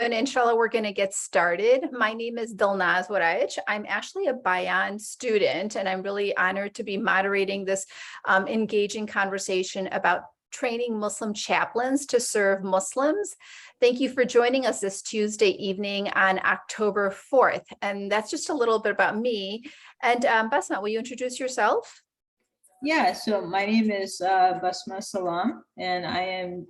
And inshallah, we're going to get started. My name is Dilnaz Waraich. I'm actually a Bayan student, and I'm really honored to be moderating this engaging conversation about training Muslim chaplains to serve Muslims. Thank you for joining us this Tuesday evening on October 4th. And that's just a little bit about me. And Basma, will you introduce yourself? Yeah, so my name is Basma Salam, and I am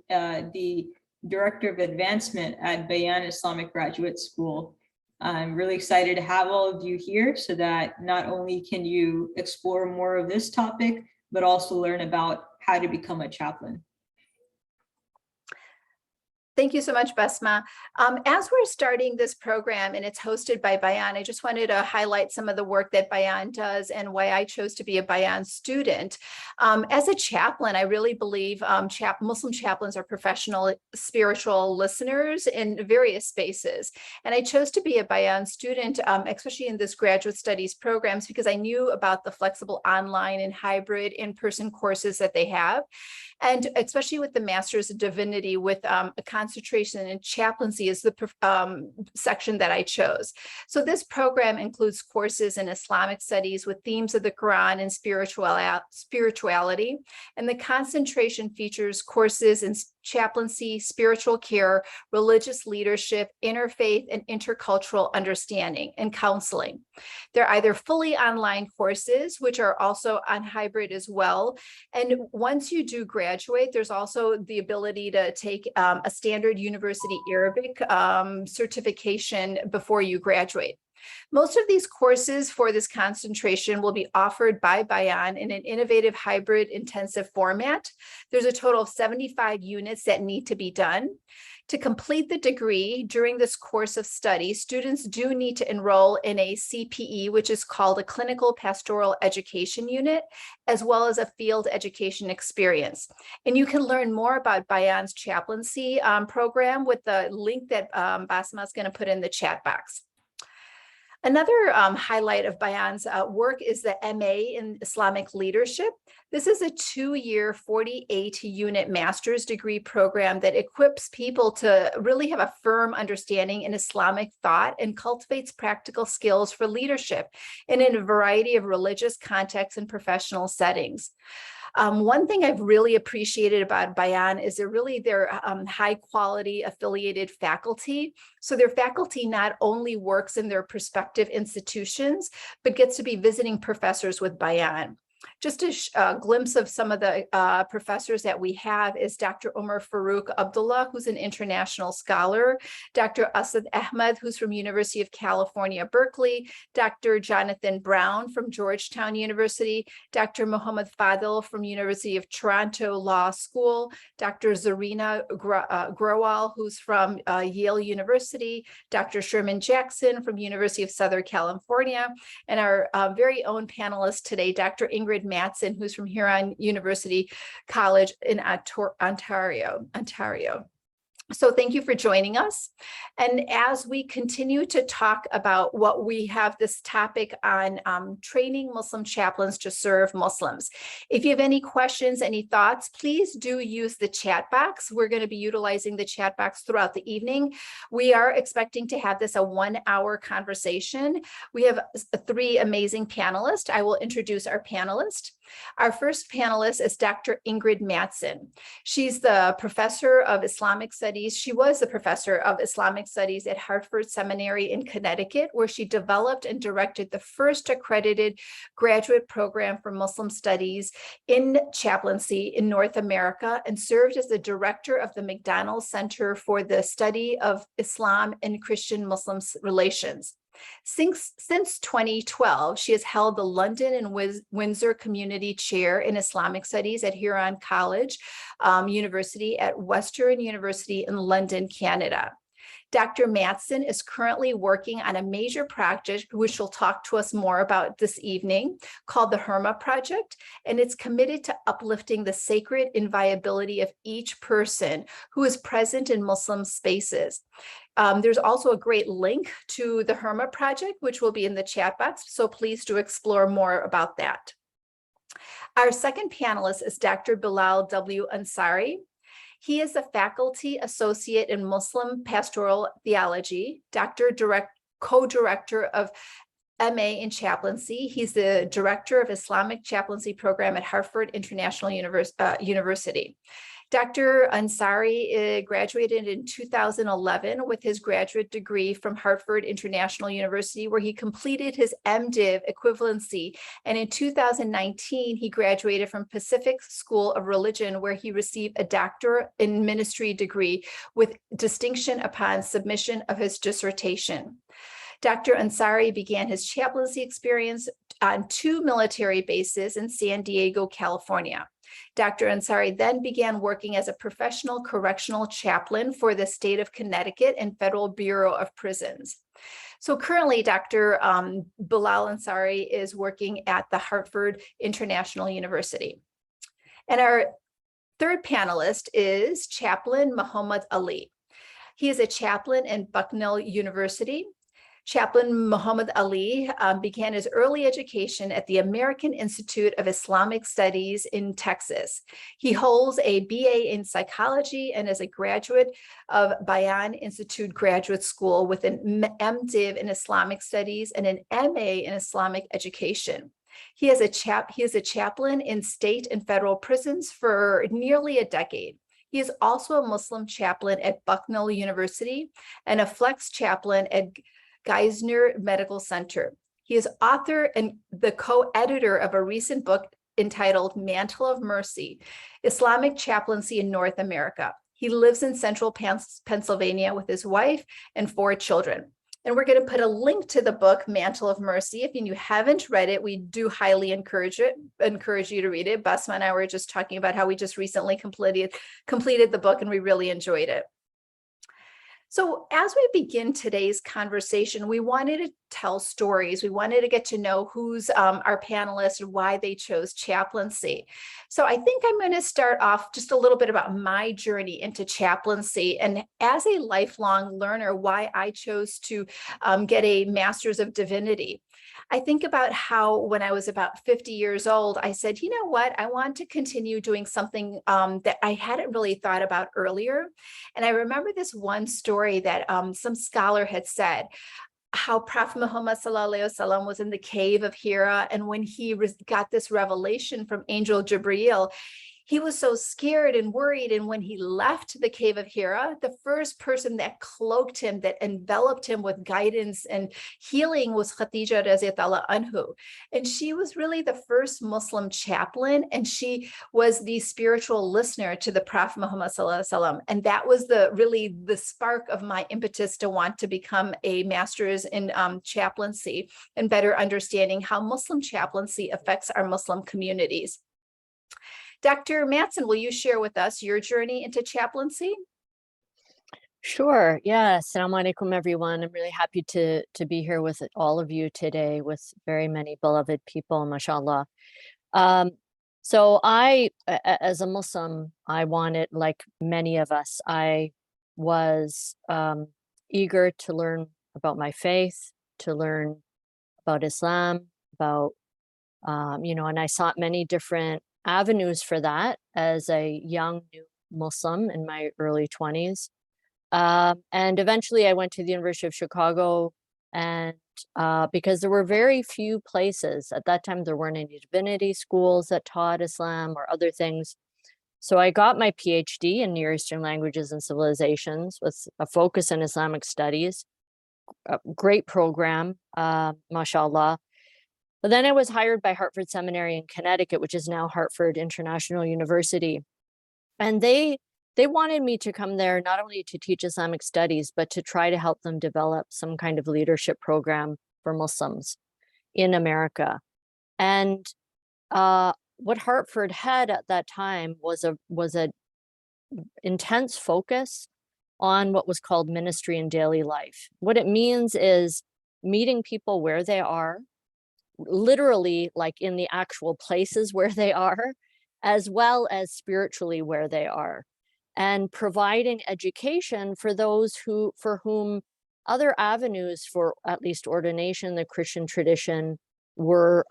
the Director of Advancement at Bayan Islamic Graduate School. I'm really excited to have all of you here so that not only can you explore more of this topic, but also learn about how to become a chaplain. Thank you so much, Basma. As we're starting this program and it's hosted by Bayan, I just wanted to highlight some of the work that Bayan does and why I chose to be a Bayan student. As a chaplain, I really believe Muslim chaplains are professional spiritual listeners in various spaces. And I chose to be a Bayan student, especially in this graduate studies programs, because I knew about the flexible online and hybrid in-person courses that they have. And especially with the Master's of Divinity with a concentration in chaplaincy is the section that I chose. So this program includes courses in Islamic studies with themes of the Quran and spirituality. And the concentration features courses in chaplaincy, spiritual care, religious leadership, interfaith, and intercultural understanding and counseling. They're either fully online courses, which are also on hybrid as well. And once you do graduate, there's also the ability to take a standard university Arabic certification before you graduate. Most of these courses for this concentration will be offered by Bayan in an innovative hybrid intensive format. There's a total of 75 units that need to be done. To complete the degree during this course of study, students do need to enroll in a CPE, which is called a Clinical Pastoral Education Unit, as well as a field education experience. And you can learn more about Bayan's chaplaincy program with the link that Basma is going to put in the chat box. Another highlight of Bayan's work is the MA in Islamic Leadership. This is a 2-year, 48-unit master's degree program that equips people to really have a firm understanding in Islamic thought and cultivates practical skills for leadership in a variety of religious contexts and professional settings. One thing I've really appreciated about Bayan is their high quality affiliated faculty. So their faculty not only works in their prospective institutions, but gets to be visiting professors with Bayan. Just a glimpse of some of the professors that we have is Dr. Umar Farouk Abdullah, who's an international scholar, Dr. Asad Ahmed, who's from University of California, Berkeley, Dr. Jonathan Brown from Georgetown University, Dr. Muhammad Fadil from University of Toronto Law School, Dr. Zarina Growal, who's from Yale University, Dr. Sherman Jackson from University of Southern California, and our very own panelist today, Dr. Ingrid Mattson, who's from Huron University College in Ontario. So thank you for joining us. And as we continue to talk about what we have this topic on training Muslim chaplains to serve Muslims. If you have any questions, any thoughts, please do use the chat box. We're going to be utilizing the chat box throughout the evening. We are expecting to have this a 1-hour conversation. We have 3 amazing panelists. I will introduce our panelists. Our first panelist is Dr. Ingrid Mattson. She's the professor of Islamic Studies. She was the professor of Islamic Studies at Hartford Seminary in Connecticut, where she developed and directed the first accredited graduate program for Muslim studies in chaplaincy in North America, and served as the director of the McDonald Center for the Study of Islam and Christian Muslim Relations. Since 2012, she has held the London and Windsor Community Chair in Islamic Studies at Huron College University at Western University in London, Canada. Dr. Mattson is currently working on a major project, which she'll talk to us more about this evening, called the Herma Project, and it's committed to uplifting the sacred inviolability of each person who is present in Muslim spaces. There's also a great link to the Herma Project, which will be in the chat box, so please do explore more about that. Our second panelist is Dr. Bilal W. Ansari. He is a faculty associate in Muslim Pastoral Theology, co-director of MA in Chaplaincy. He's the director of Islamic Chaplaincy program at Hartford International University. Dr. Ansari graduated in 2011 with his graduate degree from Hartford International University, where he completed his MDiv equivalency. And in 2019, he graduated from Pacific School of Religion, where he received a doctor in ministry degree with distinction upon submission of his dissertation. Dr. Ansari began his chaplaincy experience on 2 military bases in San Diego, California. Dr. Ansari then began working as a professional correctional chaplain for the state of Connecticut and Federal Bureau of Prisons. So currently, Dr. Bilal Ansari is working at the Hartford International University. And our third panelist is Chaplain Muhammad Ali. He is a chaplain in Bucknell University. Chaplain Muhammad Ali began his early education at the American Institute of Islamic Studies in Texas. He holds a BA in psychology and is a graduate of Bayan Institute Graduate School with an MDiv in Islamic Studies and an MA in Islamic Education. He is a chaplain in state and federal prisons for nearly a decade. He is also a Muslim chaplain at Bucknell University and a flex chaplain at Geisner Medical Center. He is author and the co-editor of a recent book entitled Mantle of Mercy, Islamic Chaplaincy in North America. He lives in central Pennsylvania with his wife and 4 children. And we're going to put a link to the book, Mantle of Mercy. If you haven't read it, we do highly encourage you to read it. Basma and I were just talking about how we just recently completed the book and we really enjoyed it. So as we begin today's conversation, we wanted to tell stories. We wanted to get to know who's our panelists and why they chose chaplaincy. So I think I'm going to start off just a little bit about my journey into chaplaincy and as a lifelong learner, why I chose to get a Master's of Divinity. I think about how when I was about 50 years old, I said, you know what, I want to continue doing something that I hadn't really thought about earlier. And I remember this one story that some scholar had said, how Prophet Muhammad ﷺ was in the cave of Hira. And when he got this revelation from Angel Jibreel, he was so scared and worried. And when he left the cave of Hira, the first person that cloaked him, that enveloped him with guidance and healing was Khadija Radhiyallahu anhu. And she was really the first Muslim chaplain. And she was the spiritual listener to the Prophet Muhammad ﷺ. And that was really the spark of my impetus to want to become a master's in chaplaincy and better understanding how Muslim chaplaincy affects our Muslim communities. Dr. Mattson, will you share with us your journey into chaplaincy? Sure. Yeah. Assalamu alaikum, everyone. I'm really happy to be here with all of you today with very many beloved people, mashallah. So I, as a Muslim, I wanted, like many of us, I was eager to learn about my faith, to learn about Islam, about, and I sought many different avenues for that as a young new Muslim in my early 20s. And eventually I went to the University of Chicago, and because there were very few places at that time, there weren't any divinity schools that taught Islam or other things. So I got my PhD in Near Eastern Languages and Civilizations with a focus in Islamic studies. A great program, mashallah. But then I was hired by Hartford Seminary in Connecticut, which is now Hartford International University. And they wanted me to come there not only to teach Islamic studies, but to try to help them develop some kind of leadership program for Muslims in America. And what Hartford had at that time was a intense focus on what was called ministry in daily life. What it means is meeting people where they are, literally like in the actual places where they are, as well as spiritually where they are, and providing education for those for whom other avenues for at least ordination, the Christian tradition, were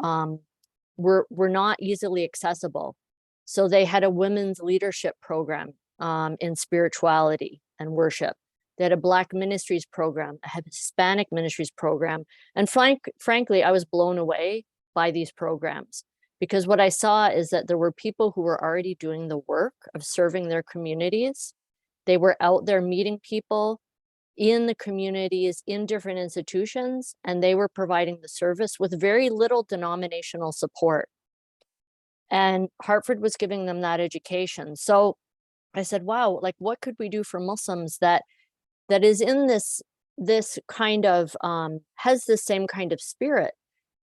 not easily accessible. So they had a women's leadership program in spirituality and worship. They had a Black ministries program, a Hispanic ministries program. And frankly, I was blown away by these programs, because what I saw is that there were people who were already doing the work of serving their communities. They were out there meeting people in the communities, in different institutions, and they were providing the service with very little denominational support. And Hartford was giving them that education. So I said, wow, like what could we do for Muslims that is in this kind of, has the same kind of spirit?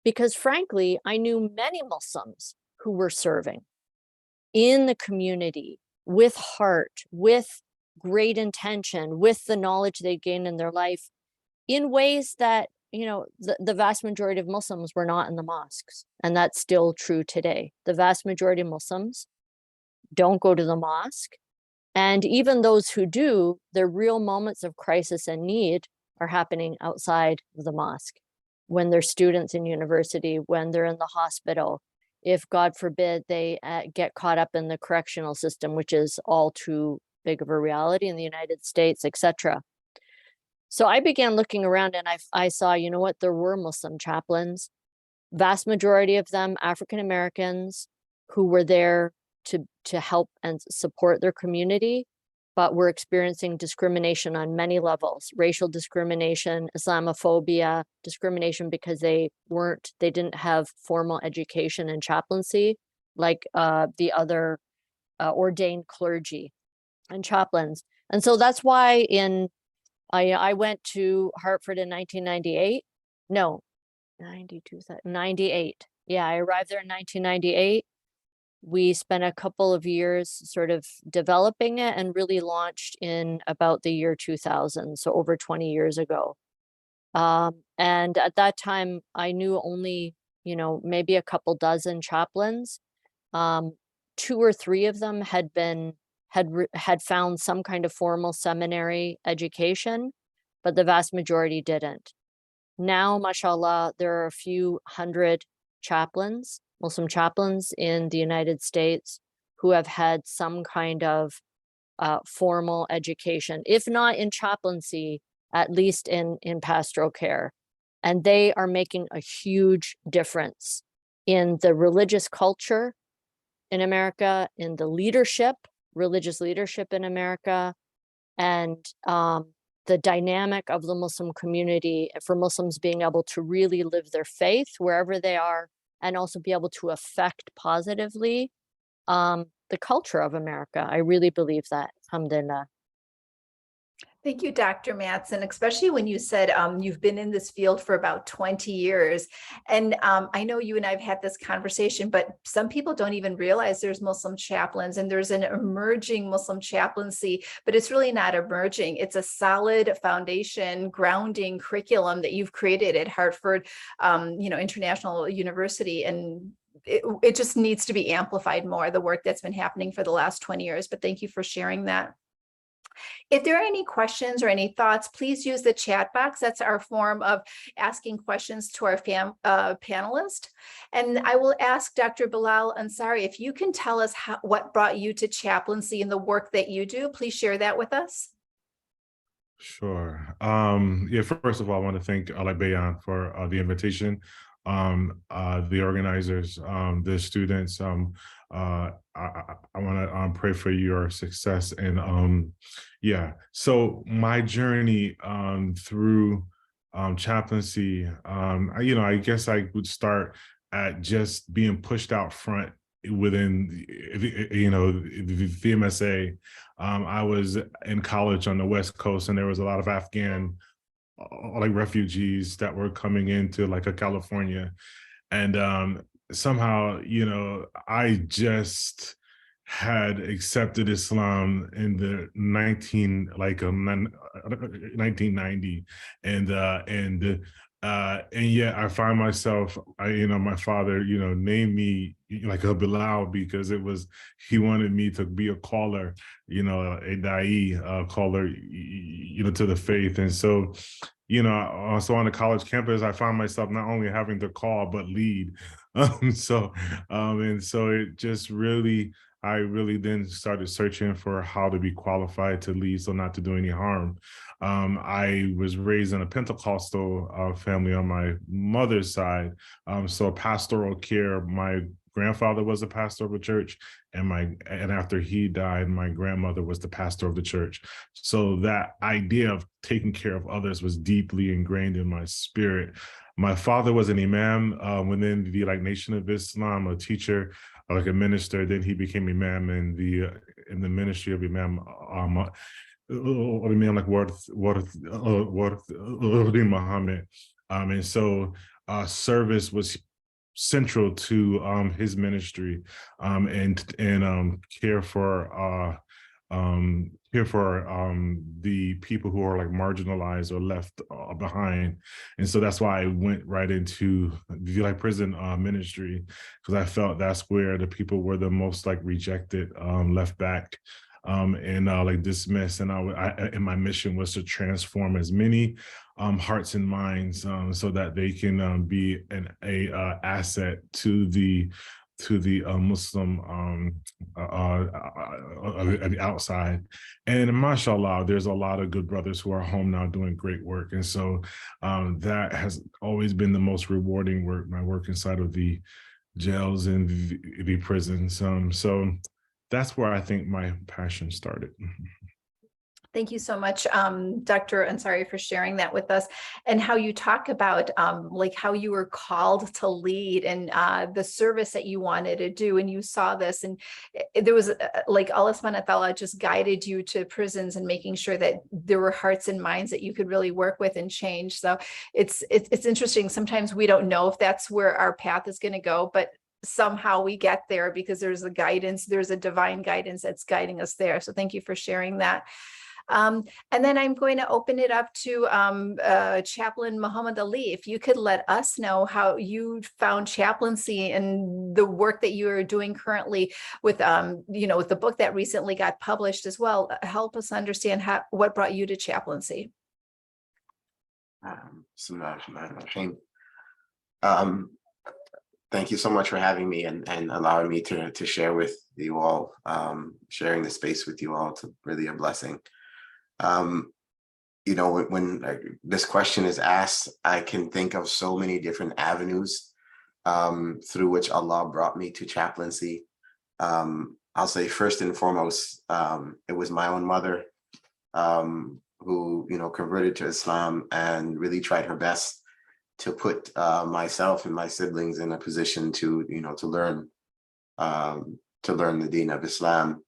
Because frankly, I knew many Muslims who were serving in the community with heart, with great intention, with the knowledge they gained in their life, in ways that, you know, the vast majority of Muslims were not in the mosques. And that's still true today. The vast majority of Muslims don't go to the mosque. And even those who do, their real moments of crisis and need are happening outside of the mosque, when they're students in university, when they're in the hospital, if God forbid they get caught up in the correctional system, which is all too big of a reality in the United States, etc. So I began looking around, and I saw, you know what, there were Muslim chaplains, vast majority of them African Americans, who were there to help and support their community, but were experiencing discrimination on many levels: racial discrimination, Islamophobia, discrimination because they didn't have formal education in chaplaincy, like the other ordained clergy and chaplains. And so that's why I went to Hartford in 1998. No, 98. Yeah, I arrived there in 1998. We spent a couple of years sort of developing it and really launched in about the year 2000, so over 20 years ago. And at that time, I knew only, you know, maybe a couple dozen chaplains. 2 or 3 of them had found some kind of formal seminary education, but the vast majority didn't. Now, mashallah, there are a few hundred chaplains, Muslim chaplains in the United States, who have had some kind of formal education, if not in chaplaincy, at least in pastoral care. And they are making a huge difference in the religious culture in America, in the leadership, religious leadership in America, and the dynamic of the Muslim community, for Muslims being able to really live their faith wherever they are, and also be able to affect positively the culture of America. I really believe that. Alhamdulillah. Thank you, Dr. Mattson, especially when you said you've been in this field for about 20 years. And I know you and I have had this conversation, but some people don't even realize there's Muslim chaplains, and there's an emerging Muslim chaplaincy, but it's really not emerging. It's a solid foundation, grounding curriculum that you've created at Hartford, International University. And it just needs to be amplified more, the work that's been happening for the last 20 years. But thank you for sharing that. If there are any questions or any thoughts, please use the chat box. That's our form of asking questions to our panelist. And I will ask Dr. Bilal Ansari, if you can tell us what brought you to chaplaincy and the work that you do, please share that with us. Sure. Yeah, first of all, I want to thank Bayan for the invitation, the organizers, the students. I want to pray for your success. And yeah, so my journey through chaplaincy, I guess I would start at just being pushed out front within, the VMSA. I was in college on the West Coast, and there was a lot of Afghan refugees that were coming into a California. And somehow, I just had accepted Islam in the 1990, and yet I find myself, my father, named me a Bilal because he wanted me to be a caller, a da'i, caller, to the faith. And so, also on the college campus, I found myself not only having to call, but lead. And so it just really I really then started searching for how to be qualified to lead, so not to do any harm. I was raised in a Pentecostal family on my mother's side, so pastoral care. My grandfather was a pastor of a church, and after he died, my grandmother was the pastor of the church. So that idea of taking care of others was deeply ingrained in my spirit. My father was an imam within the Nation of Islam, a teacher, like a minister. Then he became imam in the ministry of imam. Imam like Muhammad, and so service was central to his ministry, and care for the people who are marginalized or left behind. And so that's why I went right into the prison ministry, because I felt that's where the people were the most rejected, left back, and dismissed. And and my mission was to transform as many hearts and minds, so that they can be an asset to the Muslim outside. And mashallah, there's a lot of good brothers who are home now doing great work. And so that has always been the most rewarding work, my work inside of the jails and the prisons. So that's where I think my passion started. Thank you so much, Dr. Ansari, for sharing that with us, and how you talk about how you were called to lead, and the service that you wanted to do, and you saw this, and there was Allah subhanahu wa ta'ala just guided you to prisons and making sure that there were hearts and minds that you could really work with and change. So it's interesting. Sometimes we don't know if that's where our path is going to go, but somehow we get there because there's a guidance, there's a divine guidance that's guiding us there. So thank you for sharing that. And then I'm going to open it up to Chaplain Muhammad Ali. If you could let us know how you found chaplaincy and the work that you are doing currently with, with the book that recently got published as well. Help us understand what brought you to chaplaincy. Thank you so much for having me and allowing me to share with you all. Sharing the space with you all, it's really a blessing. When this question is asked, I can think of so many different avenues through which Allah brought me to chaplaincy. I'll say first and foremost, it was my own mother who, converted to Islam and really tried her best to put myself and my siblings in a position to learn the Deen of Islam.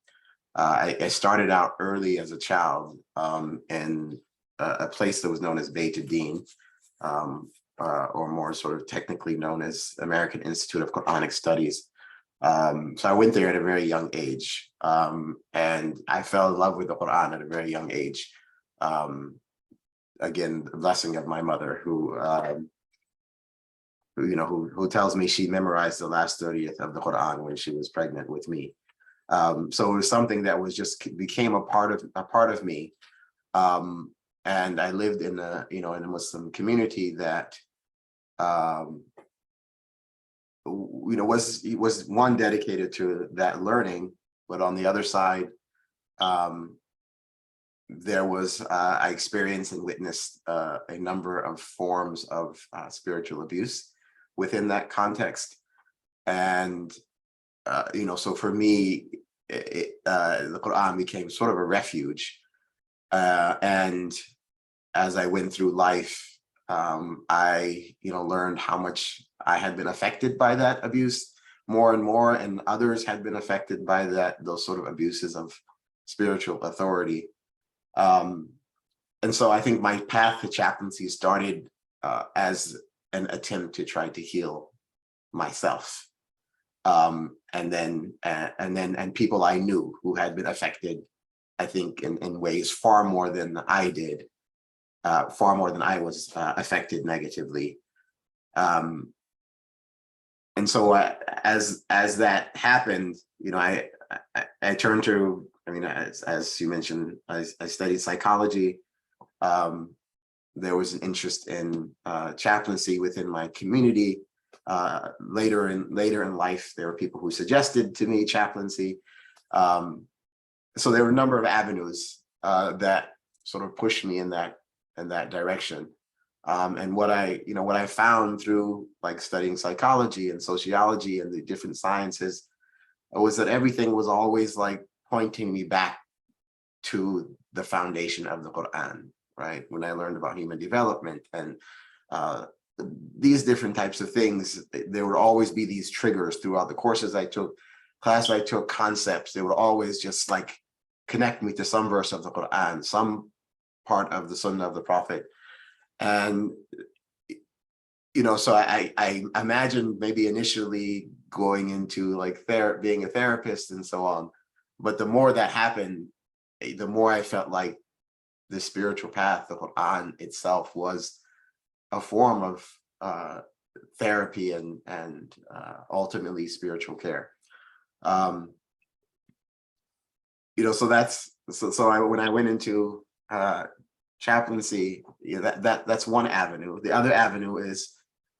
I started out early as a child in a place that was known as Beit Din, or more sort of technically known as American Institute of Quranic Studies. So I went there at a very young age, and I fell in love with the Quran at a very young age. Again, the blessing of my mother, who tells me she memorized the last 30th of the Quran when she was pregnant with me. So it was something that became a part of me. And I lived in a Muslim community that, was one dedicated to that learning, but on the other side, there was, I experienced and witnessed a number of forms of spiritual abuse within that context. And so for me, the Quran became sort of a refuge. And as I went through life, I, learned how much I had been affected by that abuse more and more, and others had been affected by those sort of abuses of spiritual authority. And so I think my path to chaplaincy started as an attempt to try to heal myself. And people I knew who had been affected, I think in ways far more than I did, far more than I was affected negatively. And so as that happened, I turned to, as you mentioned, I studied psychology. There was an interest in chaplaincy within my community. Later in life, there were people who suggested to me chaplaincy. So there were a number of avenues that sort of pushed me in that direction. And what I found through like studying psychology and sociology and the different sciences was that everything was always like pointing me back to the foundation of the Quran, right? When I learned about human development and these different types of things, there would always be these triggers throughout the courses I took, classes I took, concepts. They would always just like connect me to some verse of the Quran, some part of the Sunnah of the Prophet. And, so I imagine maybe initially going into like being a therapist and so on. But the more that happened, the more I felt like the spiritual path, the Quran itself, was a form of therapy and ultimately spiritual care. So when I went into chaplaincy, that's one avenue. The other avenue is,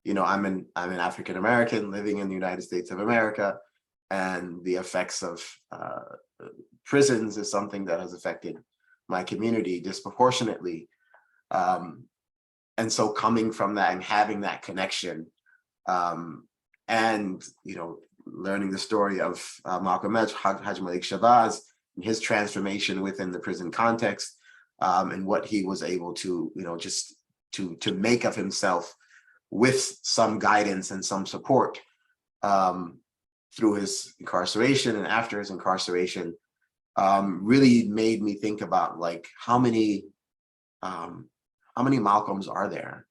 I'm an African American living in the United States of America, and the effects of prisons is something that has affected my community disproportionately. And so coming from that and having that connection, and learning the story of Malcolm X, Haj Malik Shabazz, and his transformation within the prison context, and what he was able to, just to make of himself with some guidance and some support through his incarceration and after his incarceration, really made me think about like how many Malcolms are there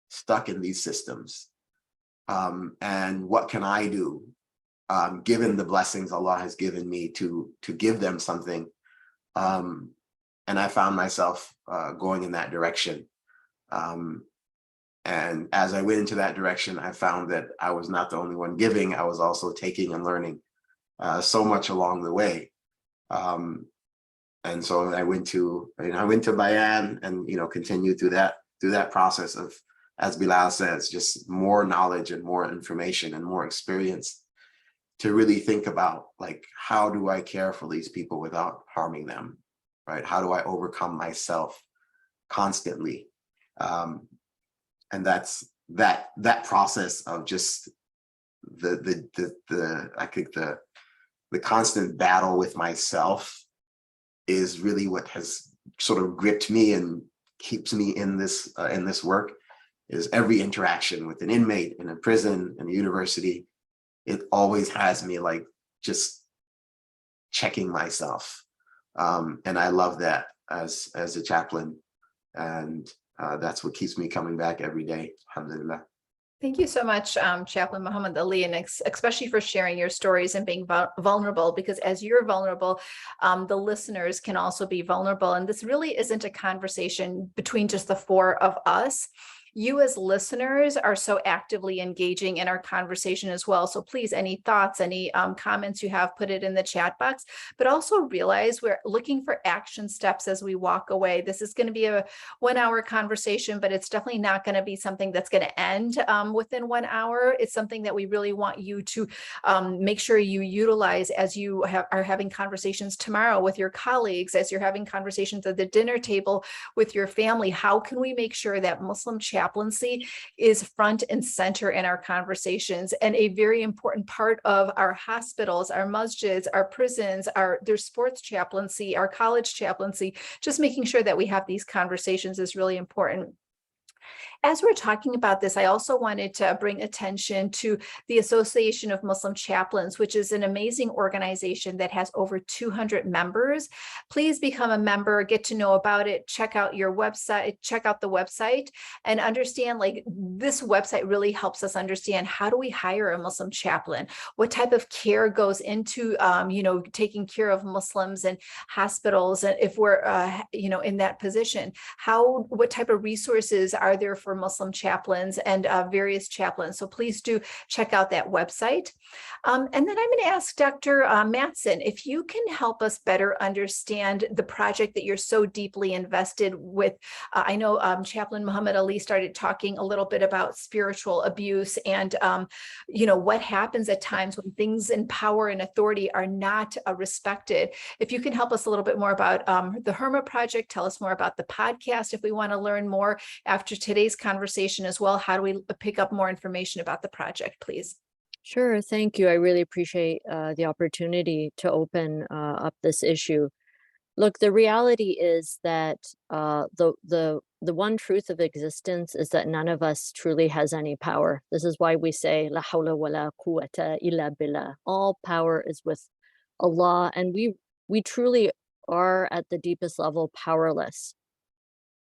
stuck in these systems, and what can I do, given the blessings Allah has given me to give them something. And I found myself going in that direction. And as I went into that direction, I found that I was not the only one giving. I was also taking and learning so much along the way. And so I went to Bayan and continued through that process of, as Bilal says, just more knowledge and more information and more experience to really think about like, how do I care for these people without harming them, right? How do I overcome myself constantly? And that's that process of just I think the constant battle with myself is really what has sort of gripped me and keeps me in this work. Is every interaction with an inmate in a prison, in a university, it always has me like just checking myself. And I love that as a chaplain. And that's what keeps me coming back every day. Alhamdulillah. Thank you so much, Chaplain Muhammad Ali, and especially for sharing your stories and being vulnerable, because as you're vulnerable, the listeners can also be vulnerable. And this really isn't a conversation between just the four of us. You as listeners are so actively engaging in our conversation as well. So please, any thoughts, any comments you have, put it in the chat box, but also realize we're looking for action steps as we walk away. This is going to be a 1 hour conversation, but it's definitely not going to be something that's going to end within 1 hour. It's something that we really want you to make sure you utilize as you are having conversations tomorrow with your colleagues, as you're having conversations at the dinner table with your family. How can we make sure that Muslim chaplaincy is front and center in our conversations, and a very important part of our hospitals, our masjids, our prisons, their sports chaplaincy, our college chaplaincy? Just making sure that we have these conversations is really important. As we're talking about this, I also wanted to bring attention to the Association of Muslim Chaplains, which is an amazing organization that has over 200 members. Please become a member, get to know about it, check out your website, check out the website, and understand, like, this website really helps us understand, how do we hire a Muslim chaplain? What type of care goes into, taking care of Muslims in hospitals, and if we're, in that position? What type of resources are there for for Muslim chaplains and various chaplains. So please do check out that website. And then I'm going to ask Dr. Mattson, if you can help us better understand the project that you're so deeply invested with. I know Chaplain Muhammad Ali started talking a little bit about spiritual abuse and, what happens at times when things in power and authority are not respected. If you can help us a little bit more about the Herma project, tell us more about the podcast if we want to learn more after today's conversation as well. How do we pick up more information about the project, please? Sure, thank you. I really appreciate the opportunity to open up this issue. Look, the reality is that the one truth of existence is that none of us truly has any power. This is why we say La hawla wa la quwwata illa billah. All power is with Allah, and we truly are at the deepest level powerless.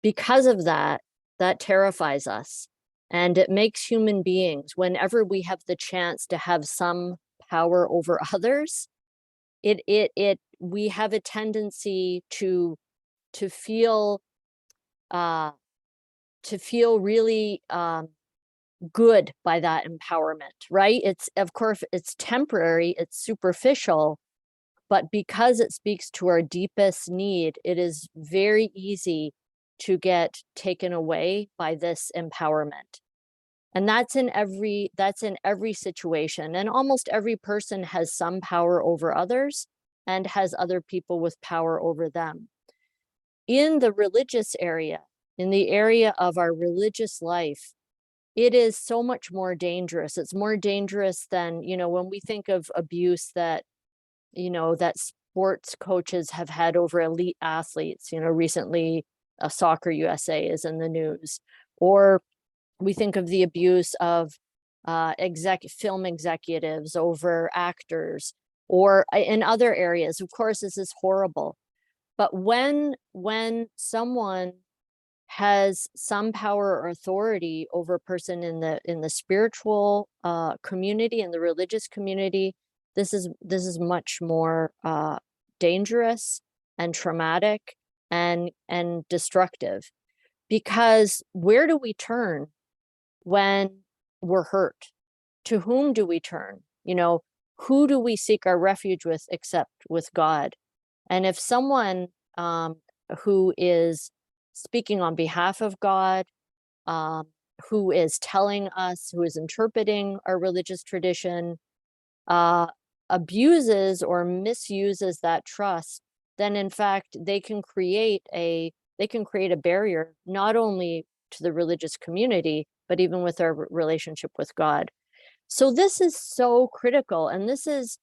Because of that, that terrifies us. And it makes human beings, whenever we have the chance to have some power over others, we have a tendency to feel really good by that empowerment, right? Of course, it's temporary, it's superficial, but because it speaks to our deepest need, it is very easy to get taken away by this empowerment. And that's in every situation. And almost every person has some power over others and has other people with power over them. In the religious area, in the area of our religious life, it is so much more dangerous. It's more dangerous than, when we think of abuse that sports coaches have had over elite athletes. Recently, Soccer USA is in the news. Or we think of the abuse of film executives over actors, or in other areas. Of course, this is horrible. But when someone has some power or authority over a person in the spiritual community, in the religious community, this is much more dangerous and traumatic and destructive. Because where do we turn when we're hurt? To whom do we turn? Who do we seek our refuge with except with God? And if someone who is speaking on behalf of God, who is telling us, who is interpreting our religious tradition, abuses or misuses that trust, then in fact they can create a barrier, not only to the religious community, but even with our relationship with God. So this is so critical. And this is,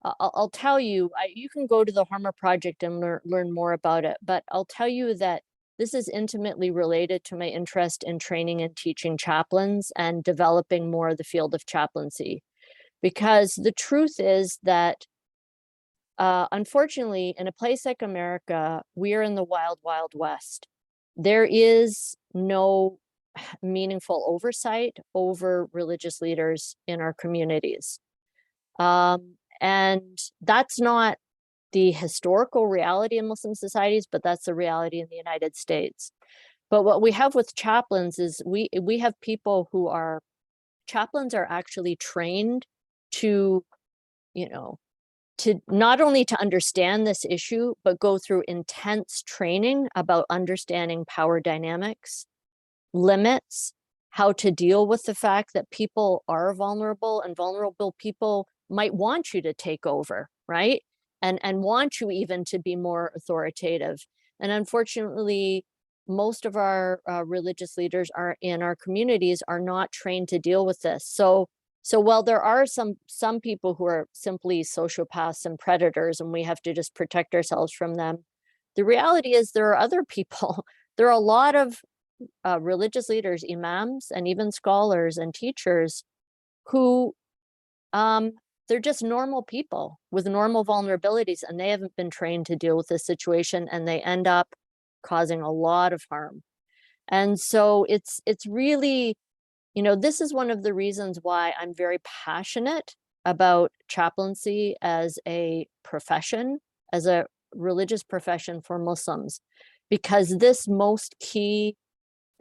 I'll tell you, you can go to the Hurma project and learn more about it, but I'll tell you that this is intimately related to my interest in training and teaching chaplains and developing more of the field of chaplaincy. Because the truth is that, unfortunately, in a place like America, we are in the wild, wild west. There is no meaningful oversight over religious leaders in our communities. And that's not the historical reality in Muslim societies, but that's the reality in the United States. But what we have with chaplains is we have people who are, chaplains are actually trained to, to not only to understand this issue, but go through intense training about understanding power dynamics, limits, how to deal with the fact that people are vulnerable, and vulnerable people might want you to take over, right? And want you even to be more authoritative. And unfortunately, most of our religious leaders in our communities are not trained to deal with this. So while there are some people who are simply sociopaths and predators, and we have to just protect ourselves from them, the reality is there are other people. There are a lot of religious leaders, imams, and even scholars and teachers who they're just normal people with normal vulnerabilities, and they haven't been trained to deal with this situation, and they end up causing a lot of harm. And so it's really, this is one of the reasons why I'm very passionate about chaplaincy as a profession, as a religious profession for Muslims, because this most key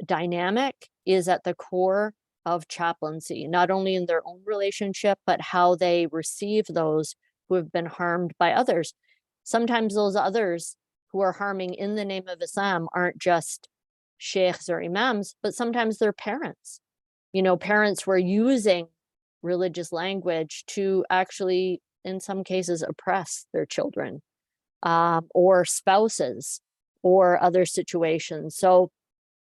dynamic is at the core of chaplaincy, not only in their own relationship, but how they receive those who have been harmed by others. Sometimes those others who are harming in the name of Islam aren't just sheikhs or imams, but sometimes they're parents. You know, parents were using religious language to actually, in some cases, oppress their children, or spouses, or other situations. So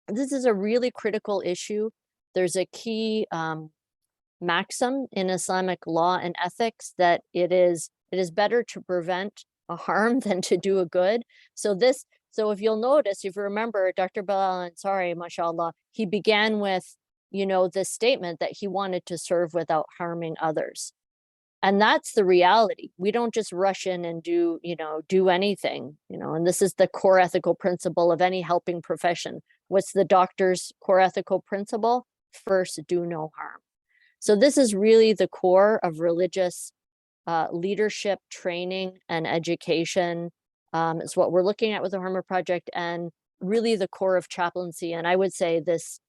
this is a really critical issue. There's a key maxim in Islamic law and ethics that it is better to prevent a harm than to do a good. So if you'll notice, if you remember, Dr. Bilal Ansari, mashallah, he began with, you know, this statement that he wanted to serve without harming others. And that's the reality. We don't just rush in and do anything, you know, and this is the core ethical principle of any helping profession. What's the doctor's core ethical principle? First, do no harm. So this is really the core of religious leadership training and education. Is what we're looking at with the Herma project, and really the core of chaplaincy. And I would say this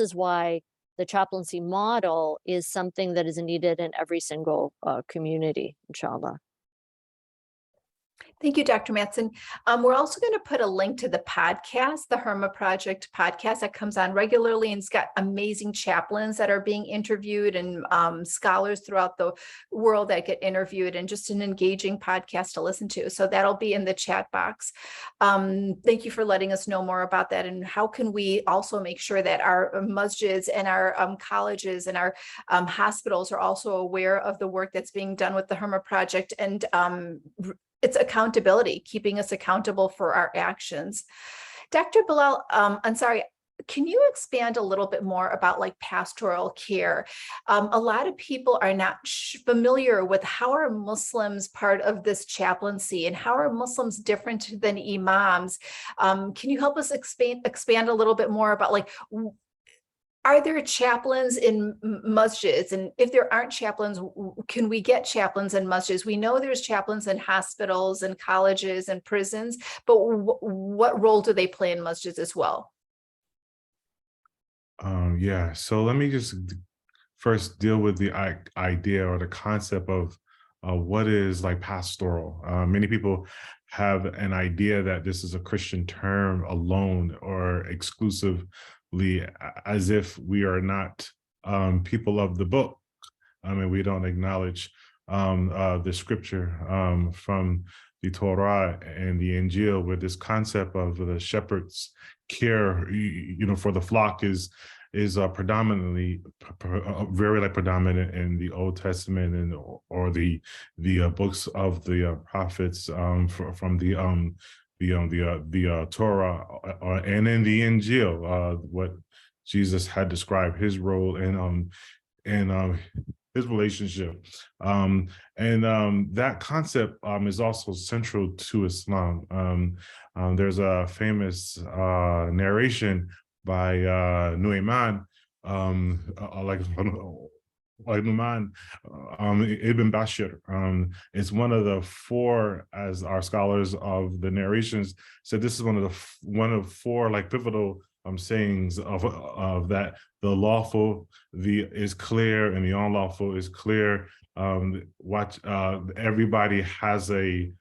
is why the chaplaincy model is something that is needed in every single community, inshallah. Thank you, Dr. Mattson. We're also going to put a link to the podcast, the Herma Project podcast that comes on regularly, and it's got amazing chaplains that are being interviewed and scholars throughout the world that get interviewed, and just an engaging podcast to listen to. So that'll be in the chat box. Thank you for letting us know more about that, and how can we also make sure that our masjids and our colleges and our hospitals are also aware of the work that's being done with the Herma Project, and it's accountability, keeping us accountable for our actions. Dr. Bilal Ansari, can you expand a little bit more about like pastoral care? A lot of people are not familiar with how are Muslims part of this chaplaincy, and how are Muslims different than imams? Can you help us expand a little bit more about, like, are there chaplains in masjids? And if there aren't chaplains, can we get chaplains in masjids? We know there's chaplains in hospitals and colleges and prisons, but what role do they play in masjids as well? Yeah, so let me just first deal with the idea or the concept of what is like pastoral. Many people have an idea that this is a Christian term alone or exclusively, as if we are not people of the book. I mean, we don't acknowledge the scripture from the Torah and the Injil, where this concept of the shepherd's care, you know, for the flock is predominantly very like predominant in the Old Testament and or the books of the prophets from the Torah and in the Injil, what Jesus had described his role in his relationship, and that concept is also central to Islam. There's a famous narration by Nu'ayman, like Nu'man Ibn Bashir. It's one of the four, as our scholars of the narrations said, this is one of four like pivotal sayings of that the lawful is clear and the unlawful is clear. Everybody has a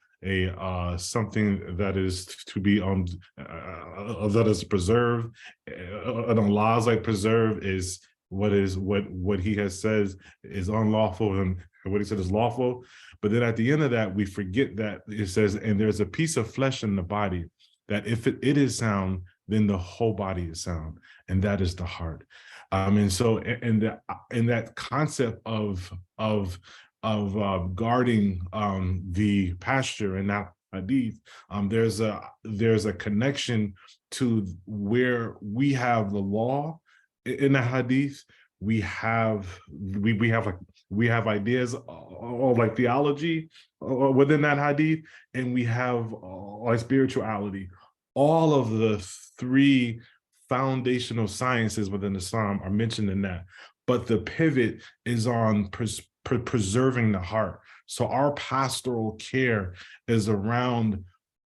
something that is to be that is preserved, and Allah's like preserve is what he has said is unlawful, and what he said is lawful. But then at the end of that, we forget that it says, and there's a piece of flesh in the body that if it is sound, then the whole body is sound, and that is the heart. And so in that concept of guarding the pasture in that hadith, there's a connection to where we have the law in the hadith. We have ideas of like theology within that hadith, and we have like spirituality. All of the three foundational sciences within Islam are mentioned in that, but the pivot is on preserving the heart. So our pastoral care is around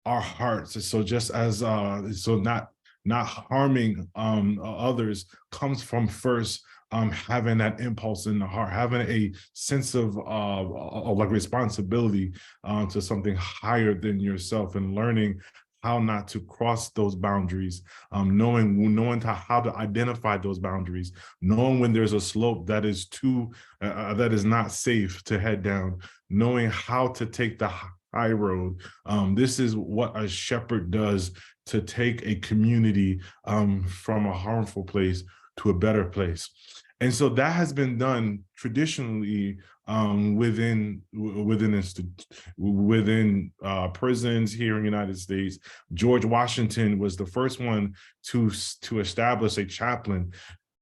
our hearts. So just as so not not harming others comes from first having that impulse in the heart, having a sense of like responsibility to something higher than yourself, and learning how not to cross those boundaries, knowing how to identify those boundaries, knowing when there's a slope that is that is not safe to head down, knowing how to take the high road. This is what a shepherd does to take a community from a harmful place to a better place. And so that has been done traditionally within prisons here in the United States. George Washington was the first one to establish a chaplain.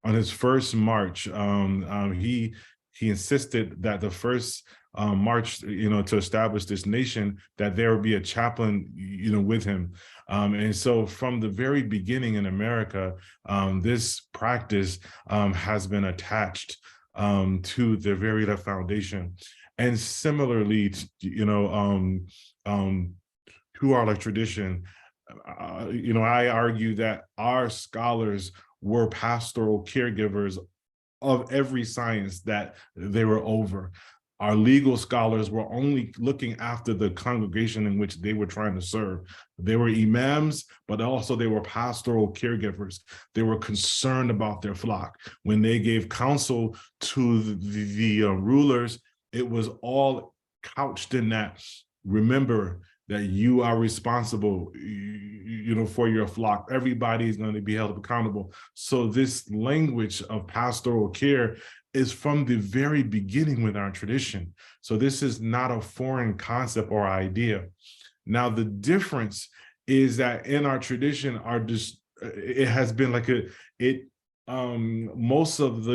On his first march, he insisted that the first march, to establish this nation, that there would be a chaplain, with him. And so from the very beginning in America, this practice has been attached to the very foundation. And similarly, to our tradition, I argue that our scholars were pastoral caregivers of every science that they were over. Our legal scholars were only looking after the congregation in which they were trying to serve. They were imams, but also they were pastoral caregivers. They were concerned about their flock. When they gave counsel to the rulers, it was all couched in that, remember that you are responsible, for your flock. Everybody is going to be held accountable. So this language of pastoral care is from the very beginning with our tradition. So this is not a foreign concept or idea. Now, the difference is that in our tradition, it has been like most of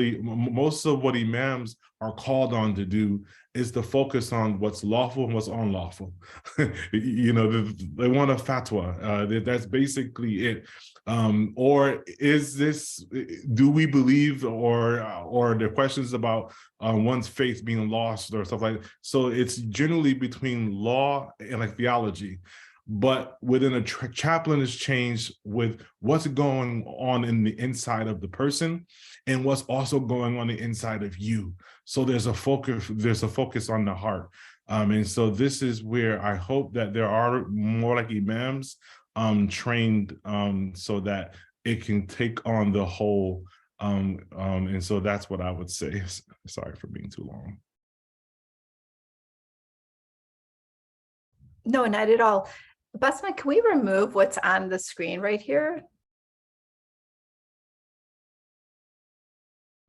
what imams are called on to do is to focus on what's lawful and what's unlawful. They want a fatwa. That's basically it. Or is this, do we believe, or the questions about one's faith being lost or stuff like that. So it's generally between law and theology. But within a chaplain is changed with what's going on in the inside of the person and what's also going on the inside of you. So there's a focus on the heart. And so this is where I hope that there are more like imams trained so that it can take on the whole. And so that's what I would say. Sorry for being too long. No, not at all. Basma, can we remove what's on the screen right here?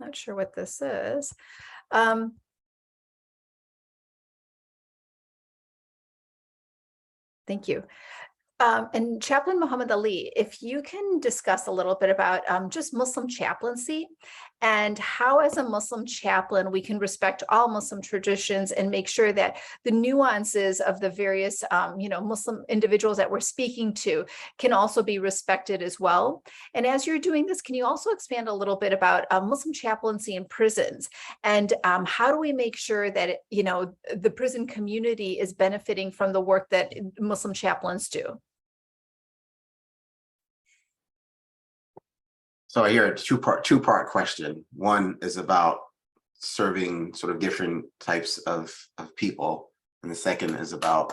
Not sure what this is. Thank you. And Chaplain Muhammad Ali, if you can discuss a little bit about just Muslim chaplaincy and how as a Muslim chaplain, we can respect all Muslim traditions and make sure that the nuances of the various, Muslim individuals that we're speaking to can also be respected as well. And as you're doing this, can you also expand a little bit about Muslim chaplaincy in prisons and how do we make sure that, the prison community is benefiting from the work that Muslim chaplains do? So I hear a two-part question. One is about serving sort of different types of people. And the second is about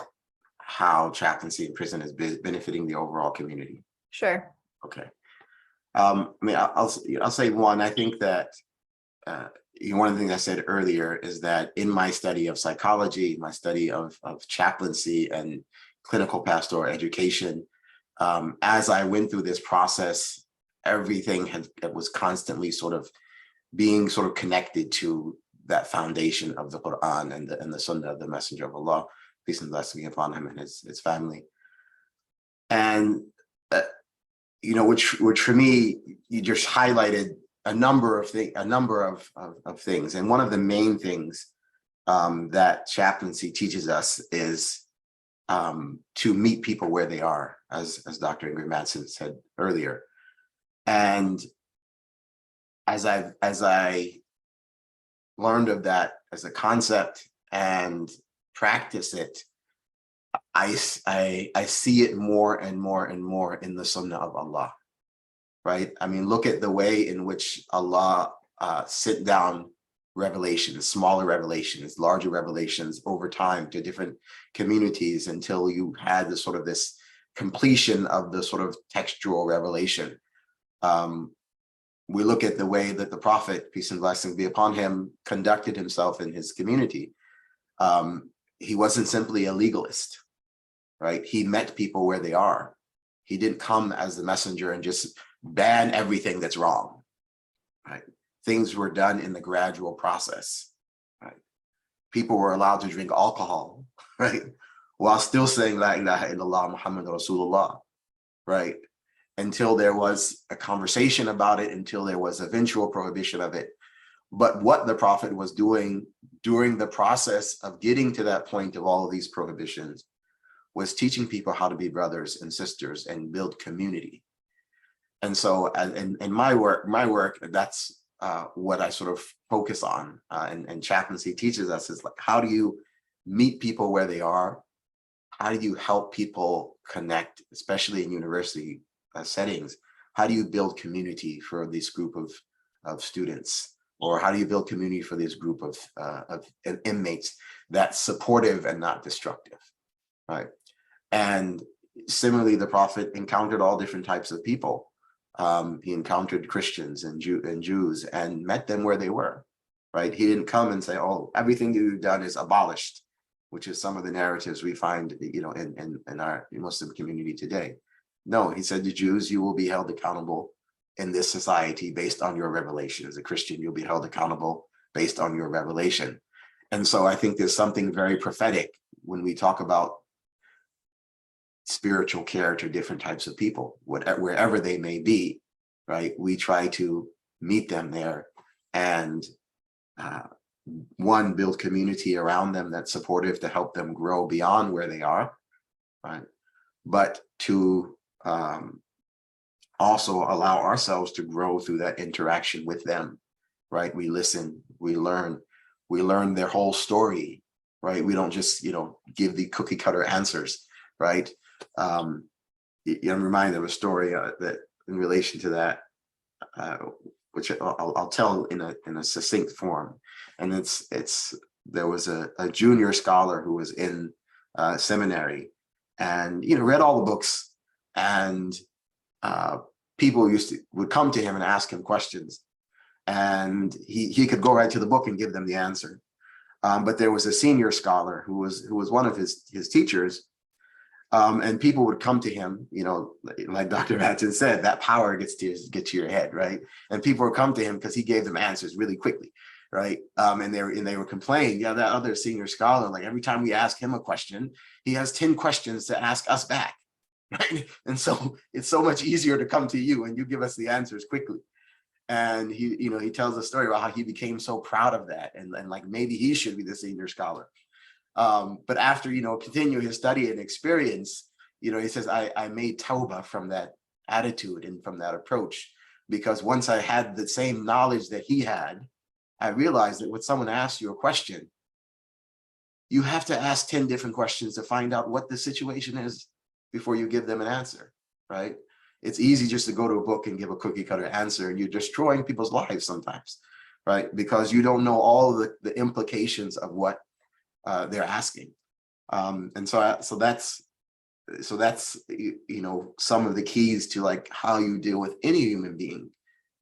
how chaplaincy in prison is benefiting the overall community. Sure. Okay. I'll say one, I think that one of the things I said earlier is that in my study of psychology, my study of chaplaincy and clinical pastoral education, as I went through this process, everything was constantly sort of being connected to that foundation of the Quran and the Sunnah of the Messenger of Allah, peace and blessing upon him and his family. And which for me, you just highlighted a number of things. And one of the main things that chaplaincy teaches us is to meet people where they are, as Dr. Ingrid Mattson said earlier. And as I learned of that as a concept and practice it, I see it more and more and more in the Sunnah of Allah. right? I mean, look at the way in which Allah sent down revelations, smaller revelations, larger revelations over time to different communities until you had this sort of this completion of the sort of textual revelation. We look at the way that the Prophet, peace and blessings be upon him, conducted himself in his community. He wasn't simply a legalist, right? He met people where they are. He didn't come as the messenger and just ban everything that's wrong, right? Things were done in the gradual process, right? People were allowed to drink alcohol, right? While still saying La ilaha illallah Muhammad Rasulullah, right? Until there was a conversation about it, until there was eventual prohibition of it. But what the Prophet was doing during the process of getting to that point of all of these prohibitions was teaching people how to be brothers and sisters and build community. And so in my work, that's what I sort of focus on. And Chaplaincy teaches us is like, how do you meet people where they are? How do you help people connect, especially in university settings? How do you build community for this group of students? Or how do you build community for this group of inmates that's supportive and not destructive, right? And similarly, the Prophet encountered all different types of people. He encountered Christians and Jews and met them where they were, right? He didn't come and say, oh, everything you've done is abolished, which is some of the narratives we find, in our Muslim community today. No, he said to Jews, you will be held accountable in this society based on your revelation. As a Christian, you'll be held accountable based on your revelation. And so I think there's something very prophetic when we talk about spiritual care to different types of people, wherever they may be, right? We try to meet them there and one, build community around them that's supportive to help them grow beyond where they are, right? But to also allow ourselves to grow through that interaction with them, right? We listen, we learn their whole story, right? We don't just, give the cookie cutter answers, right? I'm reminded of a story that in relation to that, which I'll tell in a succinct form. And there was a junior scholar who was in seminary and, read all the books, and people would come to him and ask him questions, and he could go right to the book and give them the answer. But there was a senior scholar who was one of his teachers. And people would come to him, like Dr. Mattson said, that power gets to your head, right? And people would come to him because he gave them answers really quickly, right? And they were complaining, that other senior scholar, like every time we ask him a question, he has 10 questions to ask us back, right? And so it's so much easier to come to you and you give us the answers quickly. And he tells a story about how he became so proud of that, and like maybe he should be the senior scholar. But after, continue his study and experience, he says, I made tawbah from that attitude and from that approach, because once I had the same knowledge that he had, I realized that when someone asks you a question, you have to ask 10 different questions to find out what the situation is before you give them an answer, right? It's easy just to go to a book and give a cookie cutter answer, and you're destroying people's lives sometimes, right? Because you don't know all of the implications of what they're asking. And so that's some of the keys to like how you deal with any human being.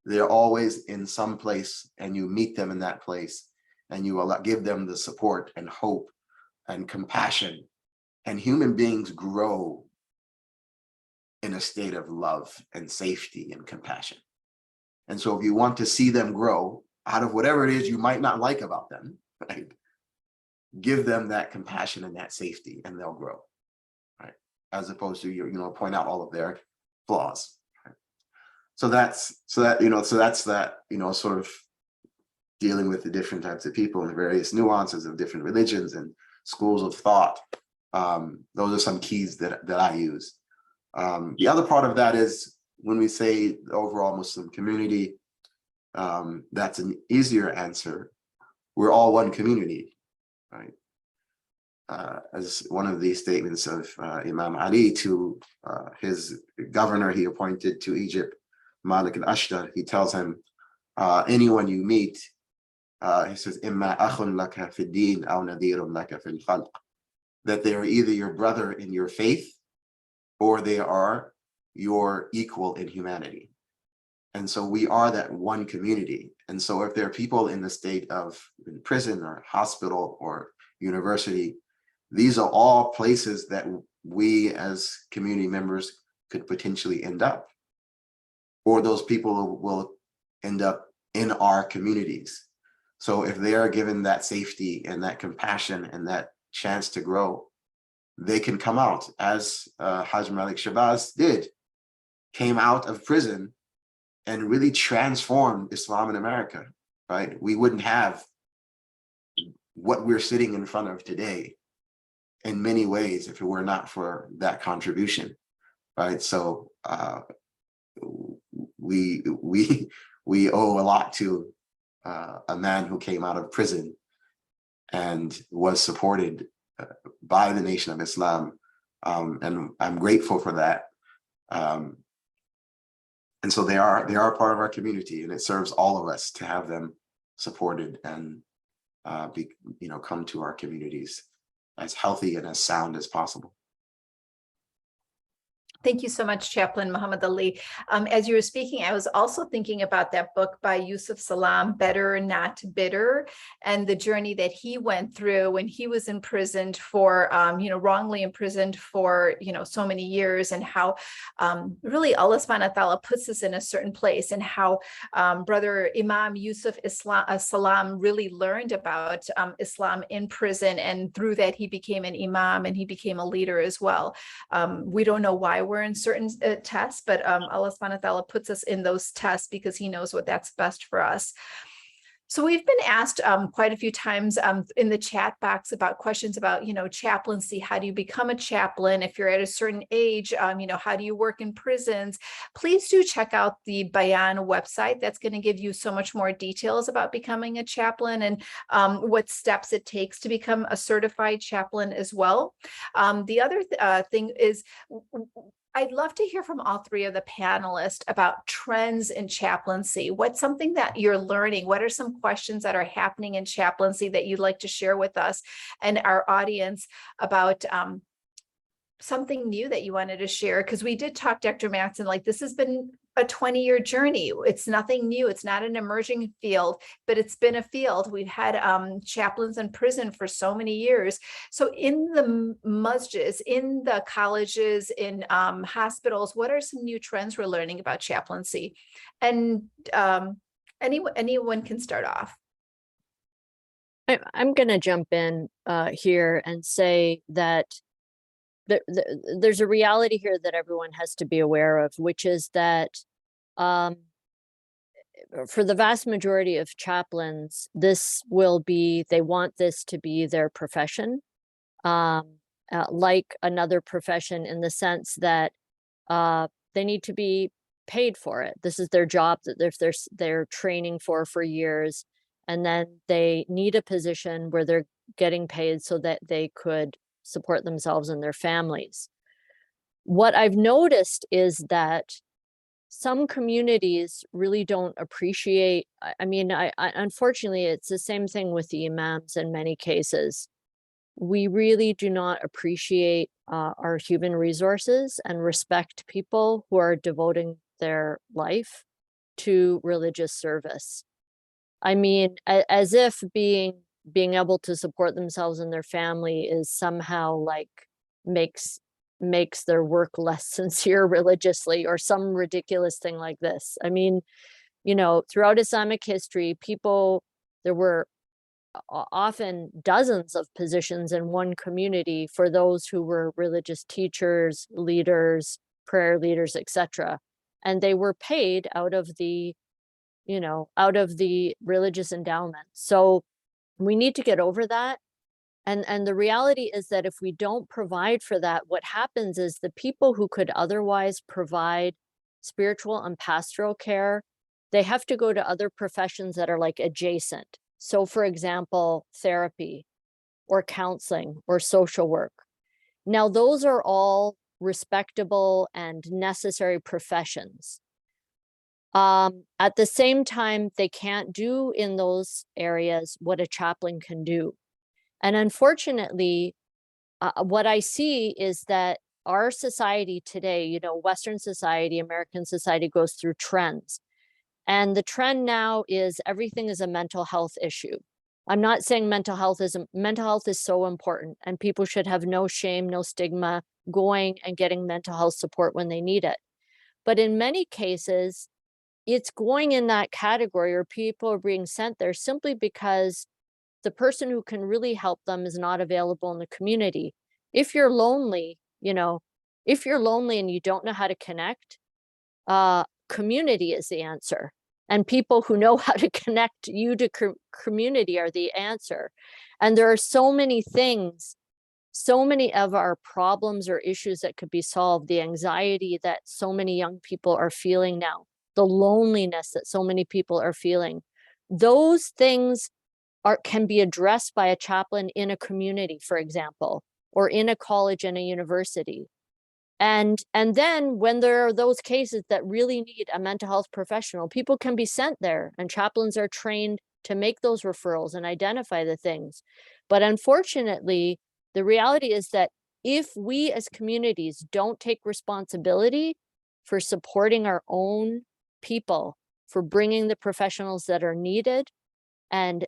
They're always in some place, and you meet them in that place, and you give them the support and hope and compassion. And human beings grow in a state of love and safety and compassion. And so if you want to see them grow out of whatever it is you might not like about them, right? Give them that compassion and that safety, and they'll grow, right? As opposed to point out all of their flaws. Right? So that's that sort of dealing with the different types of people and the various nuances of different religions and schools of thought. Those are some keys that I use. The other part of that is when we say the overall Muslim community, that's an easier answer. We're all one community. Right. As one of the statements of Imam Ali to his governor he appointed to Egypt, Malik al-Ashtar, he tells him, anyone you meet, he says, "Imma akhun laka fi din aw nadirun laka fil khalq," that they are either your brother in your faith or they are your equal in humanity. And so we are that one community. And so if there are people in the state of in prison or hospital or university, these are all places that we as community members could potentially end up, or those people will end up in our communities. So if they are given that safety and that compassion and that chance to grow, they can come out, as Haj Malik Shabazz did, came out of prison and really transformed Islam in America, right? We wouldn't have what we're sitting in front of today in many ways if it were not for that contribution, right? So we owe a lot to a man who came out of prison and was supported by the Nation of Islam, and I'm grateful for that. And so they are part of our community, and it serves all of us to have them supported and come to our communities as healthy and as sound as possible. Thank you so much, Chaplain Muhammad Ali. As you were speaking, I was also thinking about that book by Yusuf Salam, Better Not Bitter, and the journey that he went through when he was imprisoned for, wrongly imprisoned for, so many years, and how really Allah subhanahu wa ta'ala puts us in a certain place, and how Brother Imam Yusuf Salam really learned about Islam in prison, and through that he became an imam and he became a leader as well. We don't know why we're in certain tests, but Allah subhanahu wa ta'ala puts us in those tests because he knows what that's best for us. So we've been asked quite a few times in the chat box about questions about, chaplaincy. How do you become a chaplain? If you're at a certain age, how do you work in prisons? Please do check out the Bayan website. That's going to give you so much more details about becoming a chaplain and what steps it takes to become a certified chaplain as well. The other thing is, I'd love to hear from all three of the panelists about trends in chaplaincy. What's something that you're learning? What are some questions that are happening in chaplaincy that you'd like to share with us and our audience about something new that you wanted to share? Because we did talk, Dr. Mattson, like this has been a 20-year journey. It's nothing new. It's not an emerging field, but it's been a field. We've had chaplains in prison for so many years. So in the masjids, in the colleges, in hospitals, what are some new trends we're learning about chaplaincy? And anyone can start off. I'm going to jump in here and say that there's a reality here that everyone has to be aware of, which is that for the vast majority of chaplains, they want this to be their profession, like another profession, in the sense that they need to be paid for it. This is their job that they're training for years, and then they need a position where they're getting paid so that they could support themselves and their families. What I've noticed is that some communities really don't appreciate, unfortunately, it's the same thing with the imams in many cases. We really do not appreciate our human resources and respect people who are devoting their life to religious service. I mean, as if being able to support themselves and their family is somehow like makes their work less sincere religiously, or some ridiculous thing like this. I mean, throughout Islamic history, there were often dozens of positions in one community for those who were religious teachers, leaders, prayer leaders, etc. And they were paid out of the religious endowment. So we need to get over that. And the reality is that if we don't provide for that, what happens is the people who could otherwise provide spiritual and pastoral care, they have to go to other professions that are like adjacent. So for example, therapy or counseling or social work. Now, those are all respectable and necessary professions. At the same time, they can't do in those areas what a chaplain can do. And unfortunately, what I see is that our society today, you know, Western society, American society goes through trends. And the trend now is everything is a mental health issue. I'm not saying mental health is so important, and people should have no shame, no stigma going and getting mental health support when they need it. But in many cases, it's going in that category, or people are being sent there simply because the person who can really help them is not available in the community. If you're lonely, you know, if you're lonely and you don't know how to connect, community is the answer. And people who know how to connect you to community are the answer. And there are so many things, so many of our problems or issues that could be solved, the anxiety that so many young people are feeling now, the loneliness that so many people are feeling. Those things can be addressed by a chaplain in a community, for example, or in a college and a university. And then when there are those cases that really need a mental health professional, people can be sent there, and chaplains are trained to make those referrals and identify the things. But unfortunately, the reality is that if we as communities don't take responsibility for supporting our own people, for bringing the professionals that are needed, and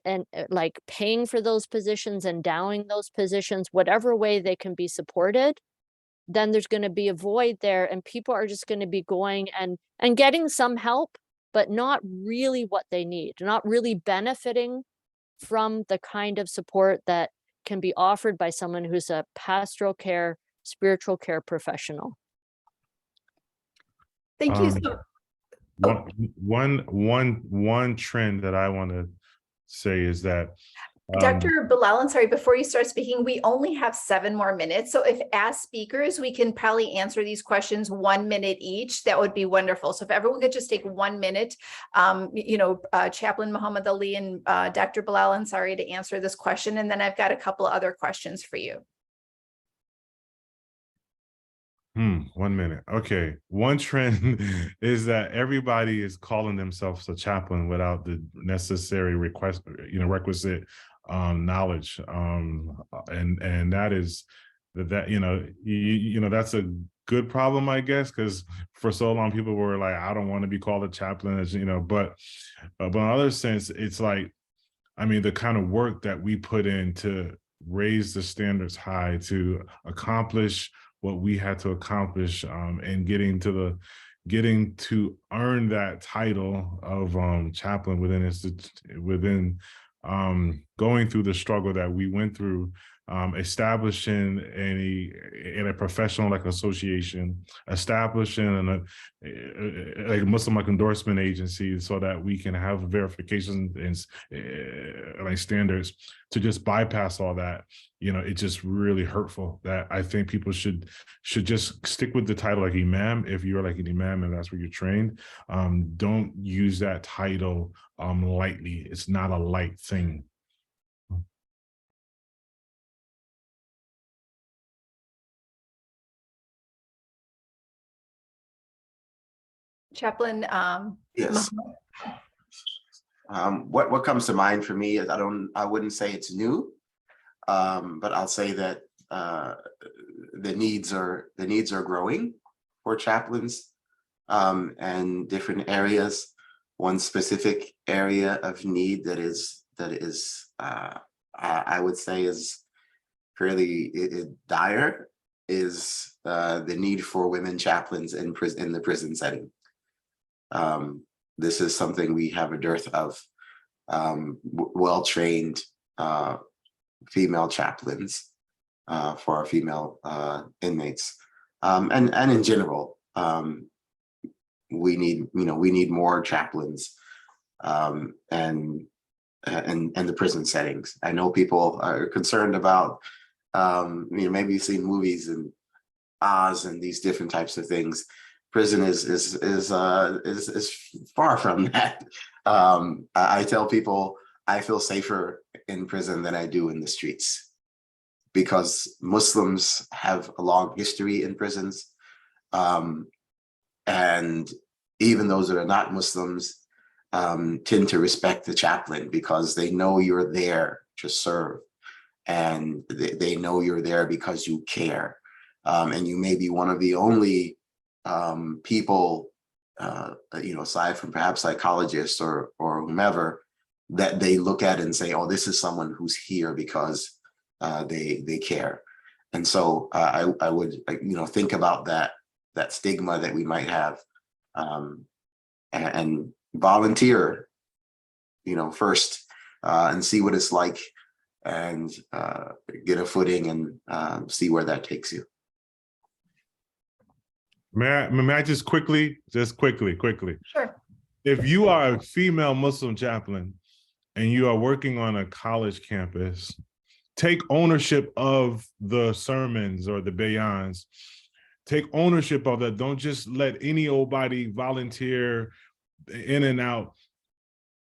like paying for those positions, endowing those positions, whatever way they can be supported, then there's going to be a void there, and people are just going to be going and getting some help, but not really what they need, not really benefiting from the kind of support that can be offered by someone who's a pastoral care, spiritual care professional. Thank you. So, one trend that I want to say is that Dr. Bilal Ansari, before you start speaking, we only have 7 more minutes. So if as speakers, we can probably answer these questions 1 minute each, that would be wonderful. So if everyone could just take 1 minute, Chaplain Muhammad Ali and Dr. Bilal Ansari to answer this question. And then I've got a couple of other questions for you. 1 minute. Okay. One trend is that everybody is calling themselves a chaplain without the necessary requisite knowledge. And that is that's a good problem, I guess, because for so long people were like, I don't want to be called a chaplain, but in other sense, it's like, I mean, the kind of work that we put in to raise the standards high to accomplish what we had to accomplish, and getting to earn that title of chaplain within going through the struggle that we went through, establishing a professional like association, establishing a Muslim endorsement agency so that we can have verification and like standards. To just bypass all that, it's just really hurtful. That I think people should just stick with the title like imam if you're like an imam and that's where you're trained. Don't use that title lightly. It's not a light thing. Chaplain, Yes. What comes to mind for me is I wouldn't say it's new, but I'll say that the needs are growing for chaplains, and different areas. One specific area of need that is I would say is fairly dire is the need for women chaplains in the prison setting. This is something we have a dearth of well-trained female chaplains for our female inmates, and in general, we need more chaplains, and the prison settings. I know people are concerned about maybe you've seen movies and Oz and these different types of things. Prison is far from that. I tell people I feel safer in prison than I do in the streets, because Muslims have a long history in prisons, and even those that are not Muslims, tend to respect the chaplain because they know you're there to serve, and they know you're there because you care. And you may be one of the only people, aside from perhaps psychologists or whomever, that they look at and say, oh, this is someone who's here because they care. And so I would, think about that stigma that we might have, and volunteer, first, and see what it's like, and get a footing and see where that takes you. May I just quickly? Sure. If you are a female Muslim chaplain and you are working on a college campus, take ownership of the sermons or the bayans. Take ownership of that. Don't just let any old body volunteer in and out.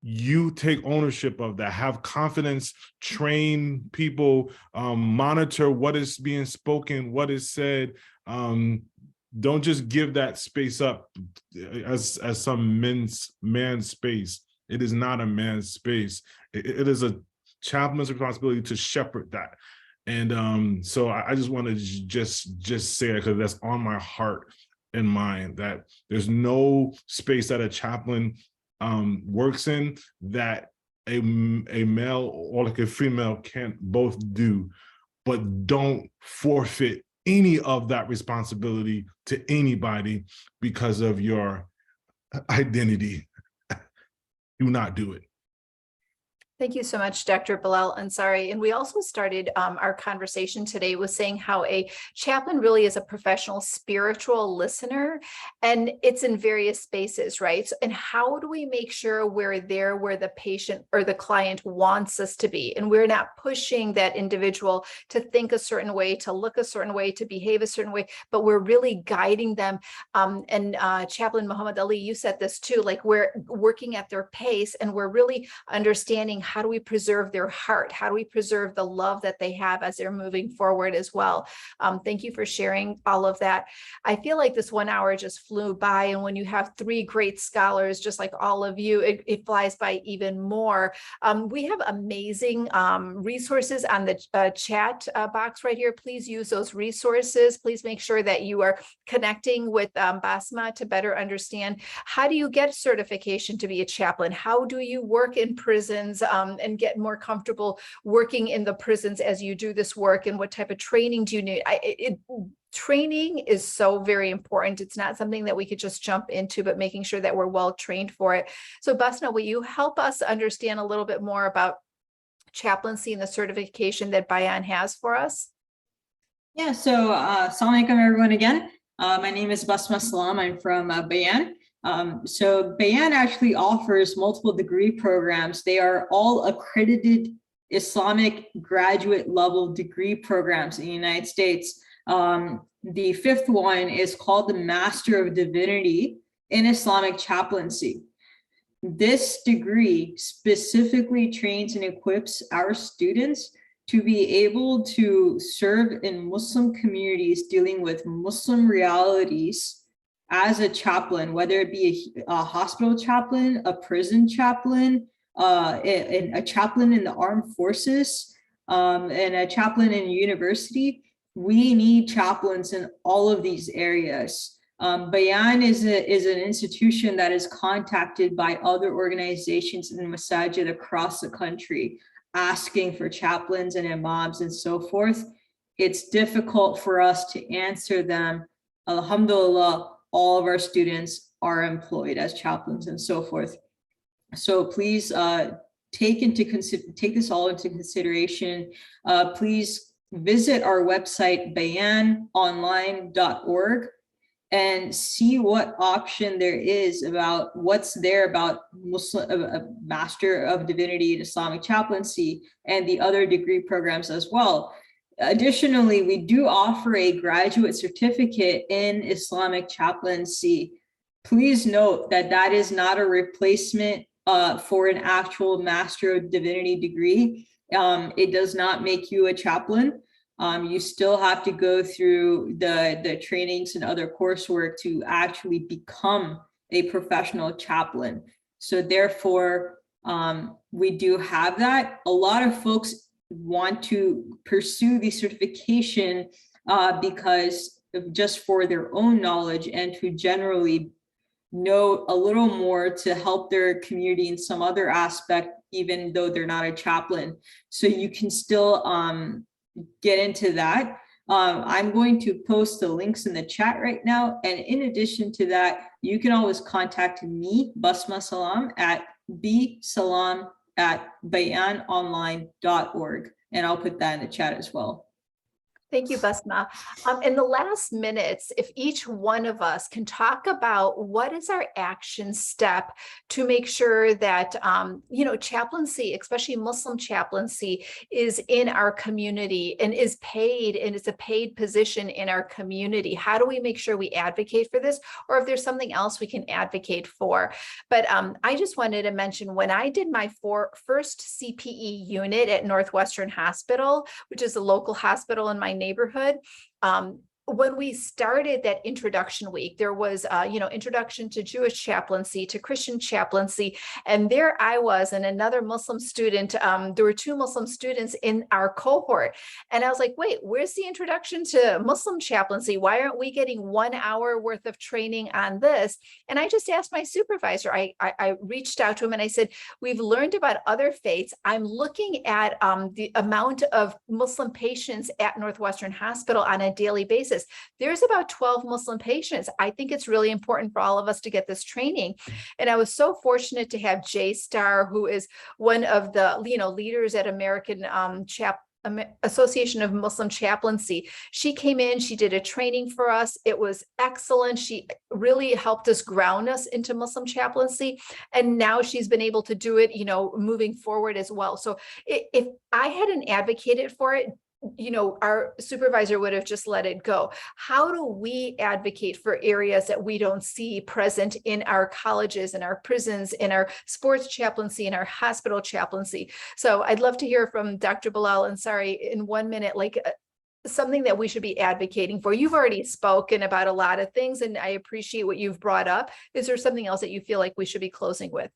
You take ownership of that. Have confidence, train people, monitor what is being spoken, what is said. Don't just give that space up as some man's space. It is not a man's space. It is a chaplain's responsibility to shepherd that. And so I just want to just say it because that's on my heart and mind, that there's no space that a chaplain works in that a male or like a female can't both do, but don't forfeit any of that responsibility to anybody because of your identity. Do not do it. Thank you so much, Dr. Bilal Ansari. And we also started our conversation today with saying how a chaplain really is a professional spiritual listener, and it's in various spaces, right? And how do we make sure we're there where the patient or the client wants us to be? And we're not pushing that individual to think a certain way, to look a certain way, to behave a certain way, but we're really guiding them. And Chaplain Muhammad Ali, you said this too, like we're working at their pace and we're really understanding how do we preserve their heart? How do we preserve the love that they have as they're moving forward as well? Thank you for sharing all of that. I feel like this 1 hour just flew by, and when you have 3 great scholars, just like all of you, it flies by even more. We have amazing resources on the chat box right here. Please use those resources. Please make sure that you are connecting with Basma to better understand how do you get certification to be a chaplain? How do you work in prisons and get more comfortable working in the prisons as you do this work, and what type of training do you need? Training is so very important. It's not something that we could just jump into, but making sure that we're well trained for it. So Basma, will you help us understand a little bit more about chaplaincy and the certification that Bayan has for us? Yeah, so assalamu alaikum everyone again. My name is Basma Salam. I'm from Bayan. So Bayan actually offers multiple degree programs. They are all accredited Islamic graduate level degree programs in the United States. The 5th one is called the Master of Divinity in Islamic Chaplaincy. This degree specifically trains and equips our students to be able to serve in Muslim communities dealing with Muslim realities as a chaplain, whether it be a hospital chaplain, a prison chaplain, a chaplain in the armed forces, and a chaplain in university. We need chaplains in all of these areas. Bayan is an institution that is contacted by other organizations and masajid across the country, asking for chaplains and imams and so forth. It's difficult for us to answer them. Alhamdulillah, all of our students are employed as chaplains and so forth. So please take this all into consideration. Please visit our website, bayanonline.org, and see what option there is about what's there about Muslim Master of Divinity in Islamic Chaplaincy and the other degree programs as well. Additionally, we do offer a graduate certificate in Islamic Chaplaincy. Please note that that is not a replacement for an actual Master of Divinity degree. It does not make you a chaplain. You still have to go through the trainings and other coursework to actually become a professional chaplain. So therefore, we do have that. A lot of folks want to pursue the certification because of just for their own knowledge and to generally know a little more to help their community in some other aspect, even though they're not a chaplain. So you can still get into that. I'm going to post the links in the chat right now. And in addition to that, you can always contact me, Basma Salam, at bsalam@bayanonline.org. And I'll put that in the chat as well. Thank you, Basma. In the last minutes, if each one of us can talk about what is our action step to make sure that, chaplaincy, especially Muslim chaplaincy, is in our community and is paid, and it's a paid position in our community. How do we make sure we advocate for this, or if there's something else we can advocate for? But I just wanted to mention, when I did my first CPE unit at Northwestern Hospital, which is a local hospital in my neighborhood, when we started that introduction week, there was, introduction to Jewish chaplaincy, to Christian chaplaincy. And there I was and another Muslim student. There were 2 Muslim students in our cohort. And I was like, wait, where's the introduction to Muslim chaplaincy? Why aren't we getting 1 hour worth of training on this? And I just asked my supervisor, I reached out to him and I said, we've learned about other faiths. I'm looking at the amount of Muslim patients at Northwestern Hospital on a daily basis. There's about 12 Muslim patients. I think it's really important for all of us to get this training. And I was so fortunate to have Jay Starr, who is one of the leaders at American Association of Muslim Chaplaincy. She came in, she did a training for us. It was excellent. She really helped us ground us into Muslim chaplaincy. And now she's been able to do it, moving forward as well. So if I hadn't advocated for it, our supervisor would have just let it go. How do we advocate for areas that we don't see present in our colleges, in our prisons, in our sports chaplaincy, in our hospital chaplaincy? So I'd love to hear from Dr. Bilal Ansari in 1 minute, something that we should be advocating for. You've already spoken about a lot of things, and I appreciate what you've brought up. Is there something else that you feel like we should be closing with?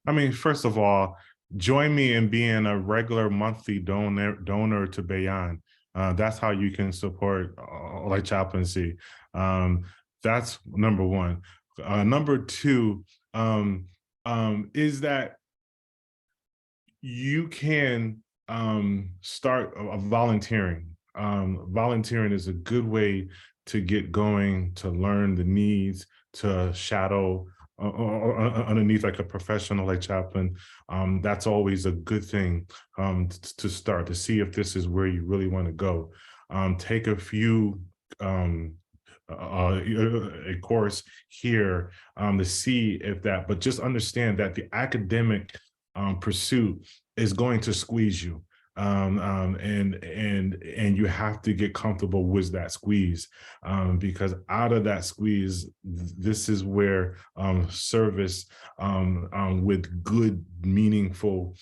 I mean, first of all, join me in being a regular monthly donor to Bayan. That's how you can support chaplaincy. That's number one. Number two is that you can start volunteering. Volunteering is a good way to get going, to learn the needs, to shadow underneath like a professional like chaplain. That's always a good thing to start, to see if this is where you really want to go. Take a few a course here to see if that, but just understand that the academic pursuit is going to squeeze you. And you have to get comfortable with that squeeze, because out of that squeeze, this is where service with good, meaningful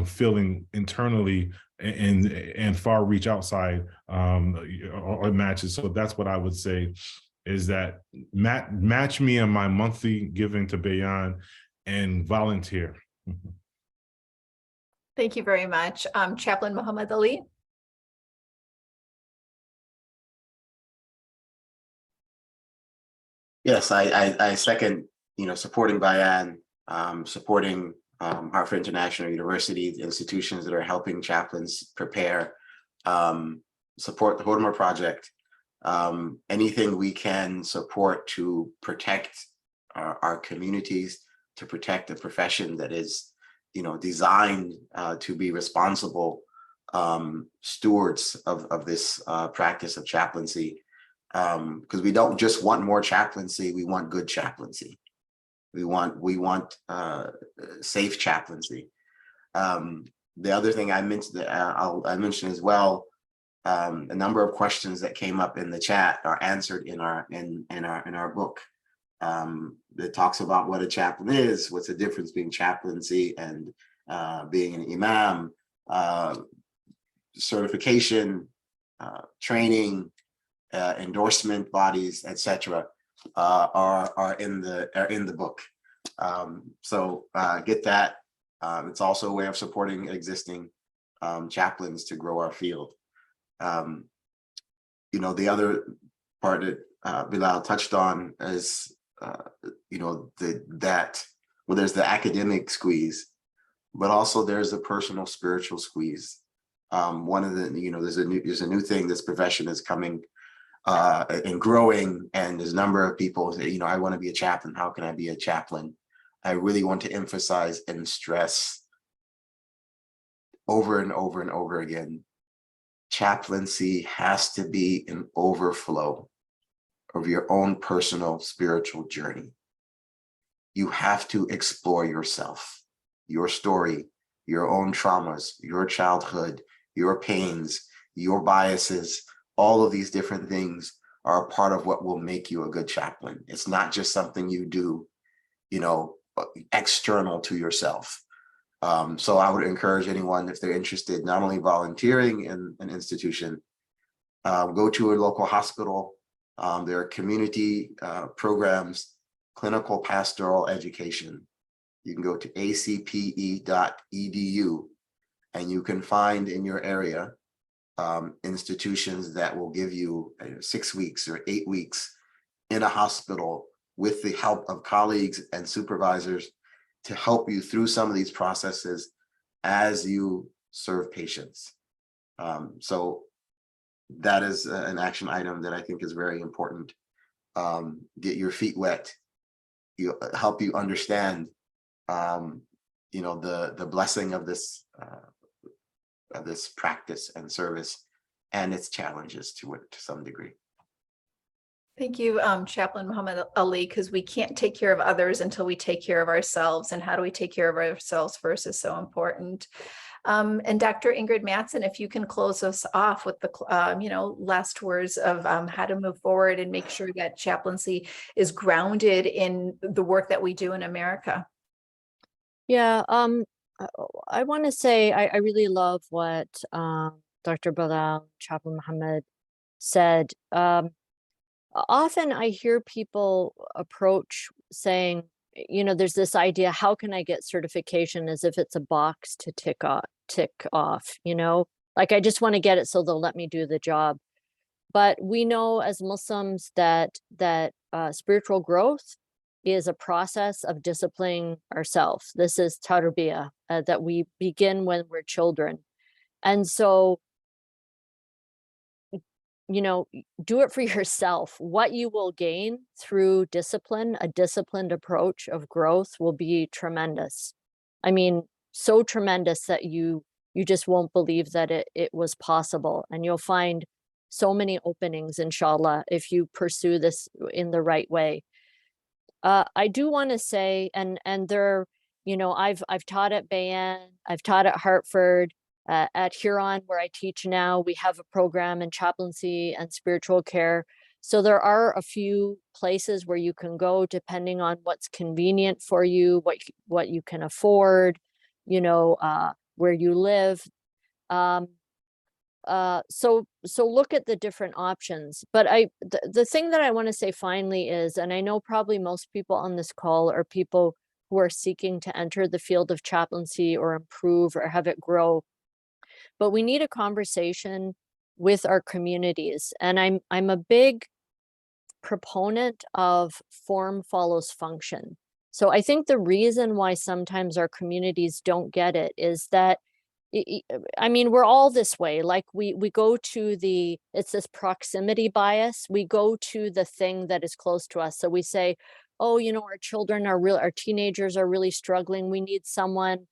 feeling internally and far reach outside or matches. So that's what I would say, is that match me in my monthly giving to Bayan and volunteer. Thank you very much. Chaplain Muhammad Ali. Yes, I second, supporting Bayan, supporting Hartford International University, the institutions that are helping chaplains prepare, support the Hurma project, anything we can support to protect our communities, to protect the profession that is designed to be responsible stewards of this practice of chaplaincy, because we don't just want more chaplaincy, we want good chaplaincy. We want safe chaplaincy. The other thing I mentioned, I mentioned as well, a number of questions that came up in the chat are answered in our book. That talks about what a chaplain is, what's the difference between chaplaincy and being an imam, certification, training, endorsement bodies, etc. are in the book. So get that. It's also a way of supporting existing chaplains to grow our field. You know, the other part that Bilal touched on is, you know, there's the academic squeeze, but also there's the personal spiritual squeeze. One of the, you know, there's a new thing, this profession is coming and growing, and there's a number of people say, you know, I want to be a chaplain. How can I be a chaplain? I really want to emphasize and stress over and over and over again, chaplaincy has to be an overflow of your own personal spiritual journey. You have to explore yourself, your story, your own traumas, your childhood, your pains, your biases. All of these different things are a part of what will make you a good chaplain. It's not just something you do, you know, external to yourself. So I would encourage anyone, if they're interested, not only volunteering in an institution, go to a local hospital. There are community programs, clinical pastoral education. You can go to acpe.edu and you can find in your area institutions that will give you 6 weeks or 8 weeks in a hospital with the help of colleagues and supervisors to help you through some of these processes as you serve patients. So that is an action item that I think is very important. Get your feet wet, help you understand, you know, the blessing of this practice and service and its challenges to it to some degree. Thank you, Chaplain Muhammad Ali, because we can't take care of others until we take care of ourselves, and how do we take care of ourselves first is so important. And Dr. Ingrid Mattson, if you can close us off with the you know, last words of how to move forward and make sure that chaplaincy is grounded in the work that we do in America. Yeah, I want to say I really love what Dr. Bilal, Chaplain Muhammad said. Often I hear people approach saying, you know, there's this idea, how can I get certification, as if it's a box to tick off, you know, like I just want to get it so they'll let me do the job. But we know as Muslims that spiritual growth is a process of disciplining ourselves. This is tarbiyah that we begin when we're children. And so, you know, do it for yourself. What you will gain through discipline, a disciplined approach of growth, will be tremendous. I mean, so tremendous that you just won't believe that it was possible. And you'll find so many openings, inshallah, if you pursue this in the right way. I do want to say, and there, you know, I've taught at Bayan, I've taught at Hartford, at Huron, where I teach now, we have a program in chaplaincy and spiritual care. So there are a few places where you can go depending on what's convenient for you, what you can afford, you know, where you live. So look at the different options. But the thing that I want to say finally is, and I know probably most people on this call are people who are seeking to enter the field of chaplaincy or improve or have it grow, but we need a conversation with our communities. And I'm a big proponent of form follows function. So I think the reason why sometimes our communities don't get it is that, I mean, we're all this way. Like we go to it's this proximity bias. We go to the thing that is close to us. So we say, oh, you know, our teenagers are really struggling. We need someone,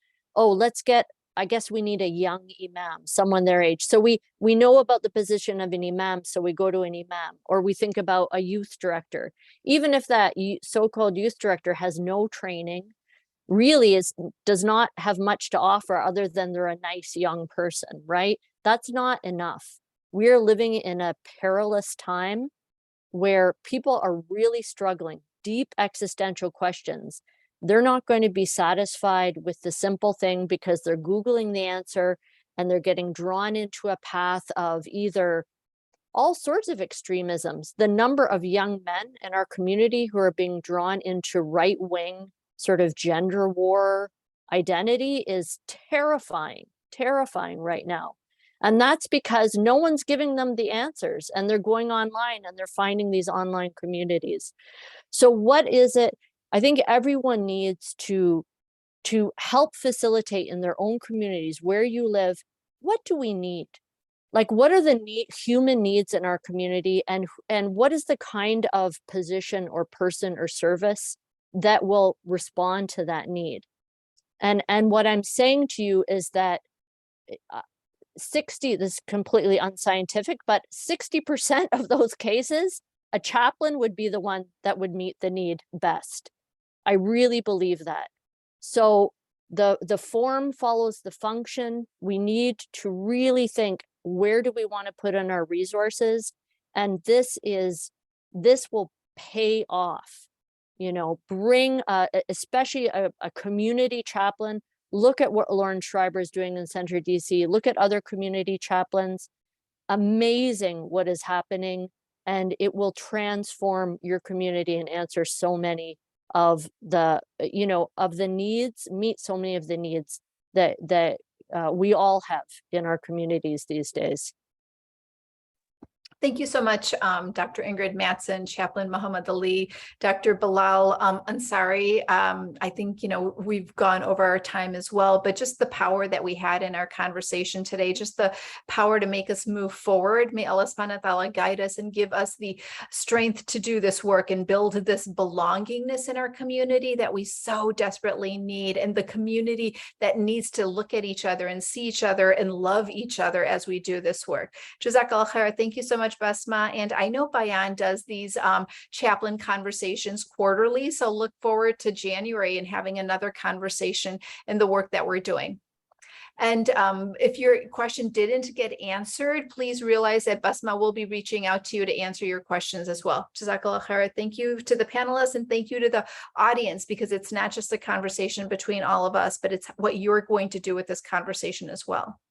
I guess we need a young imam, someone their age. So we know about the position of an imam, so we go to an imam. Or we think about a youth director. Even if that so-called youth director has no training, really does not have much to offer other than they're a nice young person, right? That's not enough. We're living in a perilous time where people are really struggling, deep existential questions. They're not going to be satisfied with the simple thing because they're Googling the answer and they're getting drawn into a path of either all sorts of extremisms. The number of young men in our community who are being drawn into right-wing sort of gender war identity is terrifying right now. And that's because no one's giving them the answers, and they're going online and they're finding these online communities. So what is it? I think everyone needs to help facilitate in their own communities where you live. What do we need? Like, what are the human needs in our community, and what is the kind of position or person or service that will respond to that need? And what I'm saying to you is that 60, this is completely unscientific, but 60% of those cases, a chaplain would be the one that would meet the need best. I really believe that. So the form follows the function. We need to really think, where do we want to put in our resources? And this will pay off. You know, bring especially a community chaplain. Look at what Lauren Schreiber is doing in Central DC. Look at other community chaplains. Amazing what is happening, and it will transform your community and answer so many of the, of the needs, meet so many of the needs that we all have in our communities these days. Thank you so much, Dr. Ingrid Mattson, Chaplain Muhammad Ali, Dr. Bilal Ansari. I think, we've gone over our time as well, but just the power that we had in our conversation today, just the power to make us move forward. May Allah subhanahu wa ta'ala guide us and give us the strength to do this work and build this belongingness in our community that we so desperately need, and the community that needs to look at each other and see each other and love each other as we do this work. Jazakallah khair. Thank you so much, Basma. And I know Bayan does these chaplain conversations quarterly, so look forward to January and having another conversation in the work that we're doing. And if your question didn't get answered, please realize that Basma will be reaching out to you to answer your questions as well. Jazakallah khair. Thank you to the panelists, and thank you to the audience, because it's not just a conversation between all of us, but it's what you're going to do with this conversation as well.